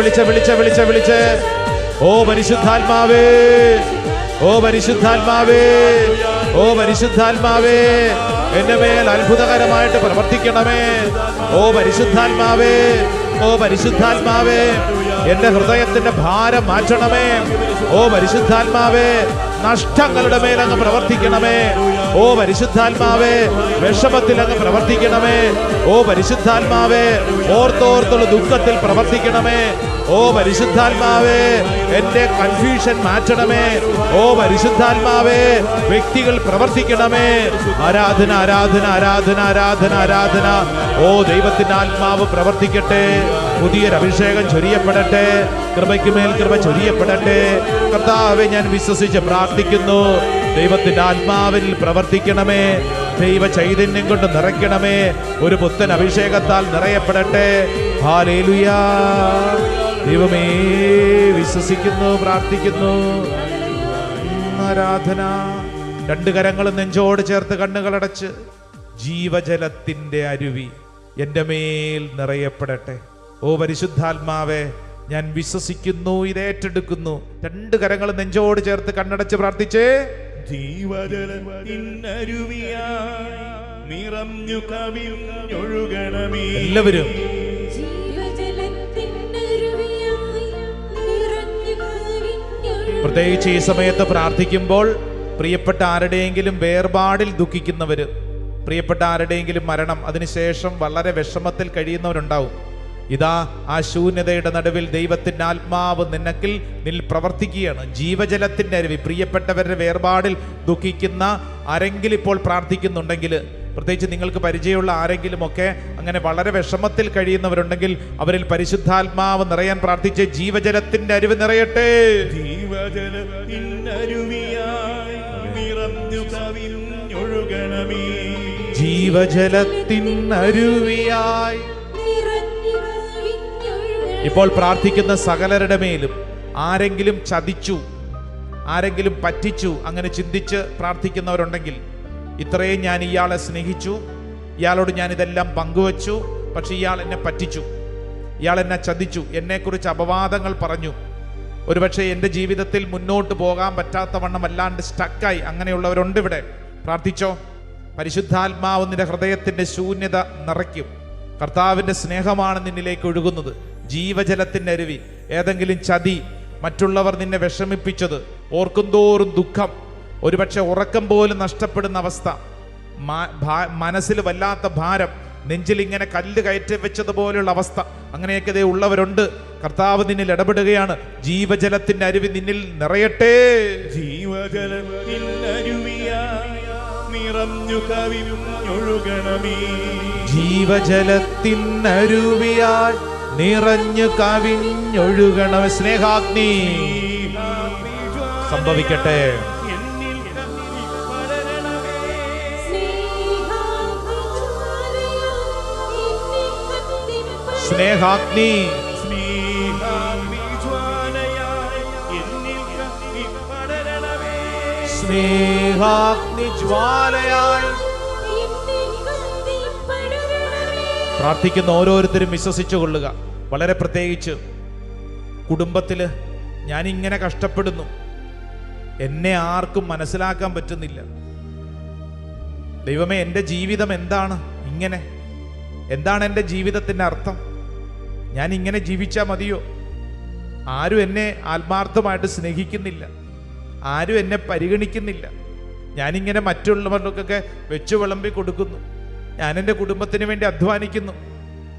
ഓ പരിശുദ്ധാത്മാവേ, ഓ പരിശുദ്ധാത്മാവേ, ഓ പരിശുദ്ധാത്മാവേ, എന്റെ മേൽ അത്ഭുതകരമായിട്ട് പ്രവർത്തിക്കണമേ. ഓ പരിശുദ്ധാത്മാവേ, ഓ പരിശുദ്ധാത്മാവേ, എന്റെ ഹൃദയത്തിന്റെ ഭാരം മാറ്റണമേ. ഓ പരിശുദ്ധാത്മാവേ, നഷ്ടങ്ങളുടെ മേലങ്ങ് പ്രവർത്തിക്കണമേ. ഓ പരിശുദ്ധാത്മാവേ, വിഷമത്തിൽ അങ്ങ് പ്രവർത്തിക്കണമേ. ഓ പരിശുദ്ധാത്മാവേ, ഓർത്തോർത്തുള്ള ദുഃഖത്തിൽ പ്രവർത്തിക്കണമേ. ഓ പരിശുദ്ധാത്മാവേ, എന്റെ കൺഫ്യൂഷൻ മാറ്റണമേ. ഓ പരിശുദ്ധാത്മാവേ, വ്യക്തികൾ പ്രവർത്തിക്കണമേ. ആരാധന ആരാധന ആരാധന ആരാധന ആരാധന. ഓ ദൈവത്തിന്റെ ആത്മാവ് പ്രവർത്തിക്കട്ടെ. പുതിയൊരു അഭിഷേകം ചൊരിയപ്പെടട്ടെ. കൃപയ്ക്ക് മേൽ കൃപ ചൊരിയപ്പെടട്ടെ. കർത്താവെ, ഞാൻ വിശ്വസിച്ച് പ്രാർത്ഥിക്കുന്നു. ദൈവത്തിന്റെ ആത്മാവിൽ പ്രവർത്തിക്കണമേ. ദൈവ ചൈതന്യം കൊണ്ട് നിറയ്ക്കണമേ. ഒരു പുത്തൻ അഭിഷേകത്താൽ നിറയപ്പെടട്ടെ. ഹല്ലേലൂയാ. ദൈവമേ, വിശ്വസിക്കുന്നു, പ്രാർത്ഥിക്കുന്നു. ആരാധന. രണ്ട് കരങ്ങളും നെഞ്ചോട് ചേർത്ത് കണ്ണുകളടച്ച് ജീവജലത്തിന്റെ അരുവി എൻ്റെ മേൽ നിറയപ്പെടട്ടെ. ഓ പരിശുദ്ധാത്മാവേ, ഞാൻ വിശ്വസിക്കുന്നു, ഇത് ഏറ്റെടുക്കുന്നു. രണ്ട് കരങ്ങളും നെഞ്ചോട് ചേർത്ത് കണ്ണടച്ച് പ്രാർത്ഥിച്ചേ. ജീവജലത്തിനരുവിയായി നിറഞ്ഞു കവിഞ്ഞൊഴുകണമേ. എല്ലാവരും പ്രത്യേകിച്ച് ഈ സമയത്ത് പ്രാർത്ഥിക്കുമ്പോൾ പ്രിയപ്പെട്ട ആരുടെയെങ്കിലും വേർപാടിൽ ദുഃഖിക്കുന്നവര്, പ്രിയപ്പെട്ട ആരുടെയെങ്കിലും മരണം, അതിനുശേഷം വളരെ വിഷമത്തിൽ കഴിയുന്നവരുണ്ടാവും. ഇതാ ആ ശൂന്യതയുടെ നടുവിൽ ദൈവത്തിന്റെ ആത്മാവ് നിന്നിൽ പ്രവർത്തിക്കുകയാണ്. ജീവജലത്തിന്റെ അരുവി. പ്രിയപ്പെട്ടവരുടെ വേർപാടിൽ ദുഃഖിക്കുന്ന ആരെങ്കിലും ഇപ്പോൾ പ്രാർത്ഥിക്കുന്നുണ്ടെങ്കിൽ, പ്രത്യേകിച്ച് നിങ്ങൾക്ക് പരിചയമുള്ള ആരെങ്കിലും ഒക്കെ അങ്ങനെ വളരെ വിഷമത്തിൽ കഴിയുന്നവരുണ്ടെങ്കിൽ അവരിൽ പരിശുദ്ധാത്മാവ് നിറയാൻ പ്രാർത്ഥിച്ച് ജീവജലത്തിന്റെ അരുവി നിറയട്ടെ. ജീവജലത്തിനരുവിയായി നിറഞ്ഞു കവിഞ്ഞൊഴുകണമേ. ജീവജലത്തിനരുവിയായി. ഇപ്പോൾ പ്രാർത്ഥിക്കുന്ന സകലരുടെ മേലും ആരെങ്കിലും ചതിച്ചു, ആരെങ്കിലും പറ്റിച്ചു, അങ്ങനെ ചിന്തിച്ച് പ്രാർത്ഥിക്കുന്നവരുണ്ടെങ്കിൽ, ഇത്രയും ഞാൻ ഇയാളെ സ്നേഹിച്ചു, ഇയാളോട് ഞാൻ ഇതെല്ലാം പങ്കുവച്ചു, പക്ഷെ ഇയാൾ എന്നെ പറ്റിച്ചു, ഇയാൾ എന്നെ ചതിച്ചു, എന്നെക്കുറിച്ച് അപവാദങ്ങൾ പറഞ്ഞു, ഒരുപക്ഷെ എൻ്റെ ജീവിതത്തിൽ മുന്നോട്ട് പോകാൻ പറ്റാത്ത വണ്ണം അല്ലാണ്ട് സ്റ്റക്കായി, അങ്ങനെയുള്ളവരുണ്ട് ഇവിടെ. പ്രാർത്ഥിച്ചോ. പരിശുദ്ധാത്മാവ് നിന്റെ ഹൃദയത്തിന്റെ ശൂന്യത നിറയ്ക്കും. കർത്താവിൻ്റെ സ്നേഹമാണ് നിന്നിലേക്ക് ഒഴുകുന്നത്. ജീവജലത്തിൻ്റെ അരുവി. ഏതെങ്കിലും ചതി, മറ്റുള്ളവർ നിന്നെ വിഷമിപ്പിച്ചത് ഓർക്കും തോറും ദുഃഖം, ഒരുപക്ഷെ ഉറക്കം പോലും നഷ്ടപ്പെടുന്ന അവസ്ഥ, മനസ്സിൽ വല്ലാത്ത ഭാരം, നെഞ്ചിൽ ഇങ്ങനെ കല്ല് കയറ്റി വെച്ചതുപോലുള്ള അവസ്ഥ, അങ്ങനെയൊക്കെ ഉള്ളവരുണ്ട്. കർത്താവ് നിന്നിൽ ഇടപെടുകയാണ്. ജീവജലത്തിന്റെ അരുവി നിന്നിൽ നിറയട്ടെ. നിറഞ്ഞു കവിഞ്ഞൊഴുകണമേ. ജീവജലത്തിനരുവിയാൽ നിറഞ്ഞു കവിഞ്ഞൊഴുകണമേ. സ്നേഹാഗ്നി സംഭവിക്കട്ടെ. സ്നേഹാഗ്നി സ്നേഹാഗ്നി ജ്വാലയായി പ്രാർത്ഥിക്കുന്ന ഓരോരുത്തരും വിശ്വസിച്ചു കൊള്ളുക. വളരെ പ്രത്യേകിച്ച് കുടുംബത്തില് ഞാനിങ്ങനെ കഷ്ടപ്പെടുന്നു, എന്നെ ആർക്കും മനസ്സിലാക്കാൻ പറ്റുന്നില്ല. ദൈവമേ, എൻ്റെ ജീവിതം എന്താണ് ഇങ്ങനെ? എന്താണ് എൻ്റെ ജീവിതത്തിൻ്റെ അർത്ഥം? ഞാൻ ഇങ്ങനെ ജീവിച്ചാൽ മതിയോ? ആരും എന്നെ ആത്മാർത്ഥമായിട്ട് സ്നേഹിക്കുന്നില്ല, ആരും എന്നെ പരിഗണിക്കുന്നില്ല. ഞാനിങ്ങനെ മറ്റുള്ളവർക്കൊക്കെ വെച്ചു വിളമ്പി കൊടുക്കുന്നു, ഞാൻ എൻ്റെ കുടുംബത്തിന് വേണ്ടി അധ്വാനിക്കുന്നു,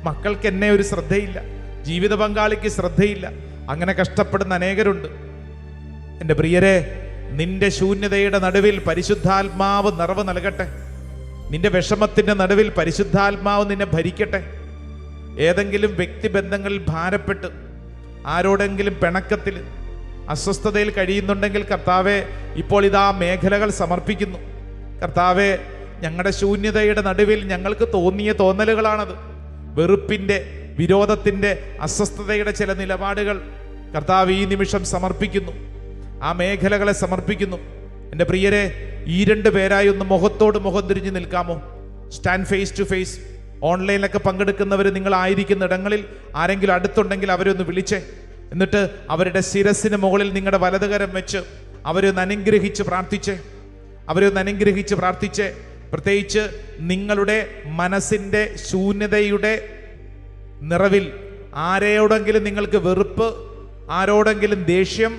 മക്കൾക്ക് എന്നെ ഒരു ശ്രദ്ധയില്ല, ജീവിത പങ്കാളിക്ക് ശ്രദ്ധയില്ല. അങ്ങനെ കഷ്ടപ്പെടുന്ന അനേകരുണ്ട്. എൻ്റെ പ്രിയരെ, നിന്റെ ശൂന്യതയുടെ നടുവിൽ പരിശുദ്ധാത്മാവ് നിറവ് നൽകട്ടെ. നിന്റെ വിഷമത്തിൻ്റെ നടുവിൽ പരിശുദ്ധാത്മാവ് നിന്നെ ഭരിക്കട്ടെ. ഏതെങ്കിലും വ്യക്തിബന്ധങ്ങളിൽ ഭാരപ്പെട്ട് ആരോടെങ്കിലും പിണക്കത്തിൽ അസ്വസ്ഥതയിൽ കഴിയുന്നുണ്ടെങ്കിൽ കർത്താവെ, ഇപ്പോൾ ഇതാ മേഖലകൾ സമർപ്പിക്കുന്നു. കർത്താവെ, ഞങ്ങളുടെ ശൂന്യതയുടെ നടുവിൽ ഞങ്ങൾക്ക് തോന്നിയ തോന്നലുകളാണത്. വെറുപ്പിൻ്റെ, വിരോധത്തിൻ്റെ, അസ്വസ്ഥതയുടെ ചില നിലപാടുകൾ കർത്താവ് ഈ നിമിഷം സമർപ്പിക്കുന്നു. ആ മേഖലകളെ സമർപ്പിക്കുന്നു. എൻ്റെ പ്രിയരെ, ഈ 2 പേരായി ഒന്ന് മുഖത്തോട് മുഖം തിരിഞ്ഞ് നിൽക്കാമോ? Stand face to face. ഓൺലൈനിലൊക്കെ പങ്കെടുക്കുന്നവർ നിങ്ങളായിരിക്കുന്ന ഇടങ്ങളിൽ ആരെങ്കിലും അടുത്തുണ്ടെങ്കിൽ അവരെ ഒന്ന് വിളിച്ചേ. എന്നിട്ട് അവരുടെ ശിരസിന് മുകളിൽ നിങ്ങളുടെ വലതുകരം വെച്ച് അവരെ ഒന്ന് അനുഗ്രഹിച്ച് പ്രാർത്ഥിച്ചേ. പ്രത്യേകിച്ച് നിങ്ങളുടെ മനസ്സിൻ്റെ ശൂന്യതയുടെ നിറവിൽ ആരോടെങ്കിലും നിങ്ങൾക്ക് വെറുപ്പ്, ആരോടെങ്കിലും ദേഷ്യം,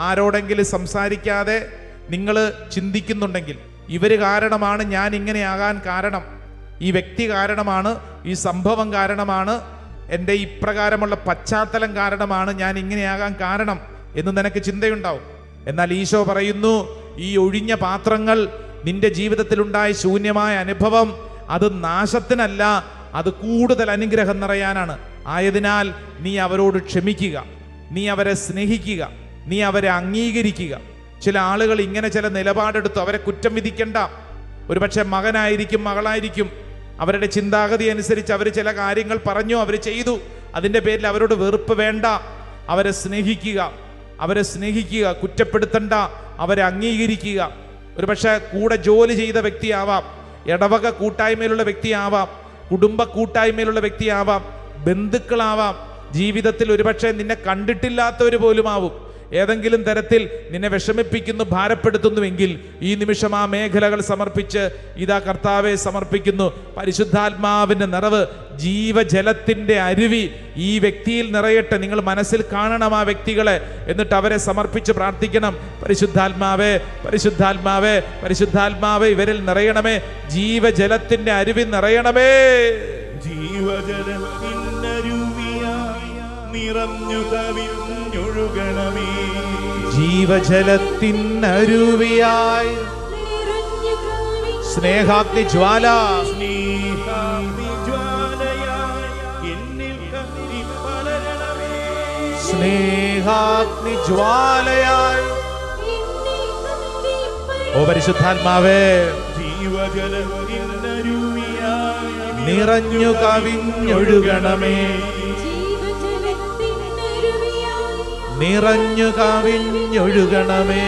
ആരോടെങ്കിലും സംസാരിക്കാതെ നിങ്ങൾ ചിന്തിക്കുന്നുണ്ടെങ്കിൽ, ഇവർ കാരണമാണ് ഞാൻ ഇങ്ങനെയാകാൻ കാരണം, ഈ വ്യക്തി കാരണമാണ്, ഈ സംഭവം കാരണമാണ്, എൻ്റെ ഇപ്രകാരമുള്ള പശ്ചാത്തലം കാരണമാണ് ഞാൻ ഇങ്ങനെയാകാൻ കാരണം എന്ന് നിനക്ക് ചിന്തയുണ്ടാവും. എന്നാൽ ഈശോ പറയുന്നു, ഈ ഒഴിഞ്ഞ പാത്രങ്ങൾ, നിന്റെ ജീവിതത്തിലുണ്ടായ ശൂന്യമായ അനുഭവം, അത് നാശത്തിനല്ല, അത് കൂടുതൽ അനുഗ്രഹം നിറയാനാണ്. ആയതിനാൽ നീ അവരോട് ക്ഷമിക്കുക, നീ അവരെ സ്നേഹിക്കുക, നീ അവരെ അംഗീകരിക്കുക. ചില ആളുകൾ ഇങ്ങനെ ചില നിലപാടെടുത്തു, അവരെ കുറ്റം വിധിക്കണ്ട. ഒരുപക്ഷെ മകനായിരിക്കും, മകളായിരിക്കും, അവരുടെ ചിന്താഗതി അനുസരിച്ച് അവർ ചില കാര്യങ്ങൾ പറഞ്ഞു, അവർ ചെയ്തു. അതിൻ്റെ പേരിൽ അവരോട് വെറുപ്പ് വേണ്ട. അവരെ സ്നേഹിക്കുക, കുറ്റപ്പെടുത്തണ്ട, അവരെ അംഗീകരിക്കുക. ഒരുപക്ഷെ കൂടെ ജോലി ചെയ്ത വ്യക്തിയാവാം, ഇടവക കൂട്ടായ്മയിലുള്ള വ്യക്തിയാവാം, കുടുംബ കൂട്ടായ്മയിലുള്ള വ്യക്തിയാവാം, ബന്ധുക്കളാവാം, ജീവിതത്തിൽ ഒരുപക്ഷെ നിന്നെ കണ്ടിട്ടില്ലാത്തവർ പോലുമാവും. ഏതെങ്കിലും തരത്തിൽ നിന്നെ വിഷമിപ്പിക്കുന്നു, ഭാരപ്പെടുത്തുന്നുവെങ്കിൽ ഈ നിമിഷം ആ മേഖലകൾ സമർപ്പിച്ച് ഇതാ കർത്താവെ സമർപ്പിക്കുന്നു. പരിശുദ്ധാത്മാവിൻ്റെ നിറവ്, ജീവജലത്തിൻ്റെ അരുവി ഈ വ്യക്തിയിൽ നിറയട്ടെ. നിങ്ങൾ മനസ്സിൽ കാണണം ആ വ്യക്തികളെ, എന്നിട്ട് അവരെ സമർപ്പിച്ച് പ്രാർത്ഥിക്കണം. പരിശുദ്ധാത്മാവേ, പരിശുദ്ധാത്മാവേ, പരിശുദ്ധാത്മാവേ, ഇവരിൽ നിറയണമേ. ജീവജലത്തിൻ്റെ അരുവി നിറയണമേ. നിറഞ്ഞു കവിഞ്ഞൊഴുകണമേ. ജീവജലത്തിനരുവിയായി സ്നേഹാഗ്നി ജ്വാല, സ്നേഹാഗ്നി ജ്വാലയായി. ഓ പരിശുദ്ധാത്മാവേ, നിറഞ്ഞു കവിഞ്ഞൊഴുകണമേ, നിറഞ്ഞു കവിഞ്ഞൊഴുകണമേ.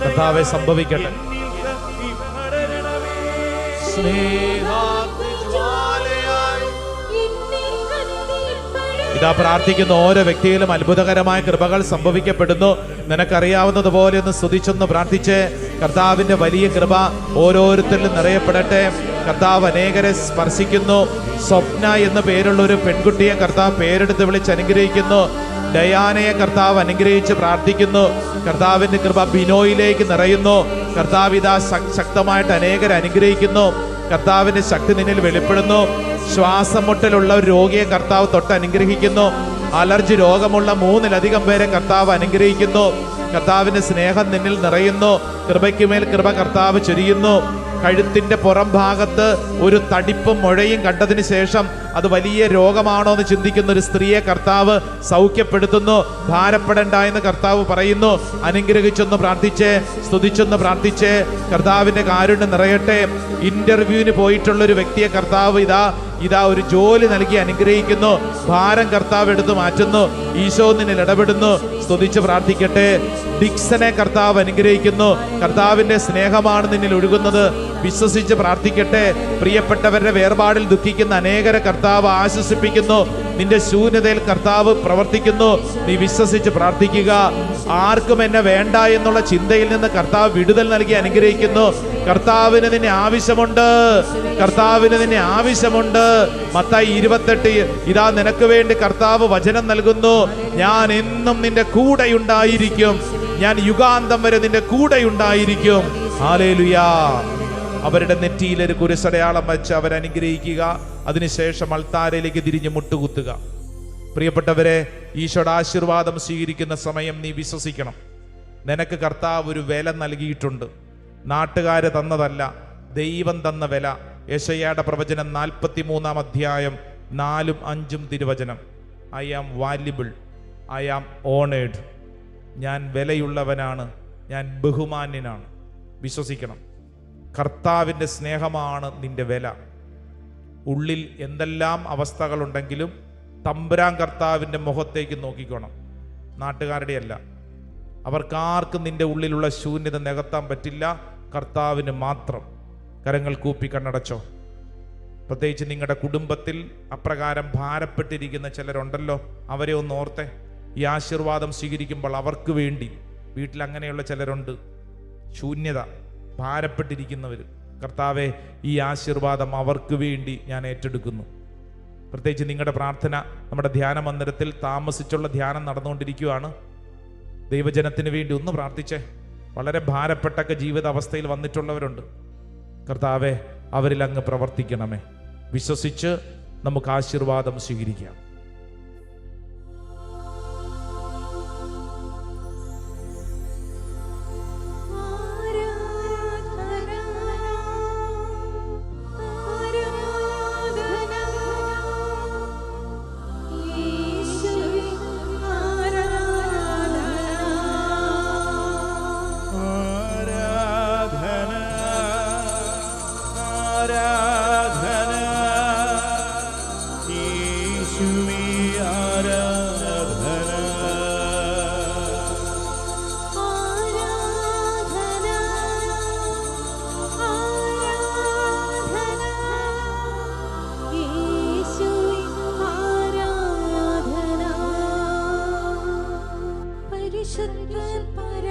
കർത്താവേ, സംഭവിക്കട്ടെ. സ്നേഹാഗ്നി ജ്വാലയായി ഇതാ പ്രാർത്ഥിക്കുന്ന ഓരോ വ്യക്തിയിലും അത്ഭുതകരമായ കൃപകൾ സംഭവിക്കപ്പെടുന്നു. നിനക്കറിയാവുന്നതുപോലെ ഒന്ന് സ്തുതിച്ചൊന്ന് പ്രാർത്ഥിച്ച് കർത്താവിന്റെ വലിയ കൃപ ഓരോരുത്തരിലും നിറയപ്പെടട്ടെ. കർത്താവ് അനേകരെ സ്പർശിക്കുന്നു. സ്വപ്ന എന്ന പേരുള്ള ഒരു പെൺകുട്ടിയെ കർത്താവ് പേരെടുത്ത് വിളിച്ച് അനുഗ്രഹിക്കുന്നു. ഡയാനയെ കർത്താവ് അനുഗ്രഹിച്ച് പ്രാർത്ഥിക്കുന്നു. കർത്താവിന്റെ കൃപ ബിനോയിലേക്ക് നിറയുന്നു. കർത്താവ് ഇതാ ശക്തമായിട്ട് അനേകരെ അനുഗ്രഹിക്കുന്നു. കർത്താവിന്റെ ശക്തി നിന്നിൽ വെളിപ്പെടുന്നു. ശ്വാസം മുട്ടലുള്ള ഒരു രോഗിയെ കർത്താവ് തൊട്ട് അനുഗ്രഹിക്കുന്നു. അലർജി രോഗമുള്ള 3-ലധികം പേരെ കർത്താവ് അനുഗ്രഹിക്കുന്നു. കർത്താവിന്റെ സ്നേഹം നിന്നിൽ നിറയുന്നു. കൃപയ്ക്ക് മേൽ കൃപ കർത്താവ് ചൊരിയുന്നു. കഴുത്തിന്റെ പുറം ഭാഗത്ത് ഒരു തടിപ്പും മുഴയും കണ്ടതിന് ശേഷം അത് വലിയ രോഗമാണോ എന്ന് ചിന്തിക്കുന്ന ഒരു സ്ത്രീയെ കർത്താവ് സൗഖ്യപ്പെടുത്തുന്നു. ഭാരപ്പെടേണ്ട എന്ന് കർത്താവ് പറയുന്നു. അനുഗ്രഹിച്ചൊന്ന് പ്രാർത്ഥിച്ചേ, സ്തുതിച്ചൊന്ന് പ്രാർത്ഥിച്ചേ. കർത്താവിന്റെ കാരുണ്യം നിറയട്ടെ. ഇന്റർവ്യൂവിന് പോയിട്ടുള്ള ഒരു വ്യക്തിയെ കർത്താവ് ഇതാ ഒരു ജോലി നൽകി അനുഗ്രഹിക്കുന്നു. ഭാരം കർത്താവ് എടുത്തു മാറ്റുന്നു. ഈശോ നിന്നിൽ ഇടപെടുന്നു. സ്തുതിച്ച് പ്രാർത്ഥിക്കട്ടെ. ഡിക്സനെ കർത്താവ് അനുഗ്രഹിക്കുന്നു. കർത്താവിന്റെ സ്നേഹമാണ് നിന്നിൽ ഒഴുകുന്നത്. വിശ്വസിച്ച് പ്രാർത്ഥിക്കട്ടെ. പ്രിയപ്പെട്ടവരുടെ വേർപാടിൽ ദുഃഖിക്കുന്ന അനേകരെ കർത്താവ് ആശ്വസിപ്പിക്കുന്നു. നിന്റെ ശൂന്യതയിൽ കർത്താവ് പ്രവർത്തിക്കുന്നു. നീ വിശ്വസിച്ച് പ്രാർത്ഥിക്കുക. ആർക്കും എന്നെ വേണ്ട എന്നുള്ള ചിന്തയിൽ നിന്ന് കർത്താവ് വിടുതൽ നൽകി അനുഗ്രഹിക്കുന്നു. കർത്താവിന് നിന്നെ ആവശ്യമുണ്ട്. കർത്താവിന് നിന്നെ ആവശ്യമുണ്ട്. മത്തായി 28 ഇതാ നിനക്ക് വേണ്ടി കർത്താവ് വചനം നൽകുന്നു. ഞാൻ എന്നും നിന്റെ കൂടെയുണ്ടായിരിക്കും. ഞാൻ യുഗാന്തം വരെ നിന്റെ കൂടെയുണ്ടായിരിക്കും. ഹല്ലേലൂയാ. അവരുടെ നെറ്റിയിൽ ഒരു കുരിശടയാളം വെച്ച് അവരനുഗ്രഹിക്കുക. അതിനുശേഷം അൾത്താരയിലേക്ക് തിരിഞ്ഞ് മുട്ടുകുത്തുക. പ്രിയപ്പെട്ടവരെ, ഈശോയുടെ ആശീർവാദം സ്വീകരിക്കുന്ന സമയം നീ വിശ്വസിക്കണം. നിനക്ക് കർത്താവ് ഒരു വില നൽകിയിട്ടുണ്ട്. നാട്ടുകാര് തന്നതല്ല, ദൈവം തന്ന വില. യെശയ്യായുടെ പ്രവചനം 43-ാം അധ്യായം 4-5 തിരുവചനം. I am valuable, I am owned. ഞാൻ വിലയുള്ളവനാണ്, ഞാൻ ബഹുമാന്യനാണ്. വിശ്വസിക്കണം. കർത്താവിൻ്റെ സ്നേഹമാണ് നിന്റെ വില. ഉള്ളിൽ എന്തെല്ലാം അവസ്ഥകളുണ്ടെങ്കിലും തമ്പുരാൻ കർത്താവിൻ്റെ മുഖത്തേക്ക് നോക്കിക്കോണം. നാട്ടുകാരുടെ അല്ല. അവർക്കാർക്കും നിന്റെ ഉള്ളിലുള്ള ശൂന്യത നികത്താൻ പറ്റില്ല. കർത്താവിന് മാത്രം. കരങ്ങൾ കൂപ്പി കണ്ണടച്ചോ. പ്രത്യേകിച്ച് നിങ്ങളുടെ കുടുംബത്തിൽ അപ്രകാരം ഭാരപ്പെട്ടിരിക്കുന്ന ചിലരുണ്ടല്ലോ, അവരെ ഒന്ന് ഓർത്തെ. ഈ ആശീർവാദം സ്വീകരിക്കുമ്പോൾ അവർക്ക് വേണ്ടി, വീട്ടിൽ അങ്ങനെയുള്ള ചിലരുണ്ട്, ശൂന്യത, ഭാരപ്പെട്ടിരിക്കുന്നവർ. കർത്താവെ, ഈ ആശീർവാദം അവർക്ക് വേണ്ടി ഞാൻ ഏറ്റെടുക്കുന്നു. പ്രത്യേകിച്ച് നിങ്ങളുടെ പ്രാർത്ഥന നമ്മുടെ ധ്യാന മന്ദിരത്തിൽ താമസിച്ചുള്ള ധ്യാനം നടന്നുകൊണ്ടിരിക്കുകയാണ്. ദൈവജനത്തിന് വേണ്ടി ഒന്ന് പ്രാർത്ഥിച്ചേ. വളരെ ഭാരപ്പെട്ടൊക്കെ ജീവിത അവസ്ഥയിൽ വന്നിട്ടുള്ളവരുണ്ട്. കർത്താവെ, അവരിൽ അങ്ങ് പ്രവർത്തിക്കണമേ. വിശ്വസിച്ച് നമുക്ക് ആശീർവാദം സ്വീകരിക്കാം. പരിശുദ്ധ പര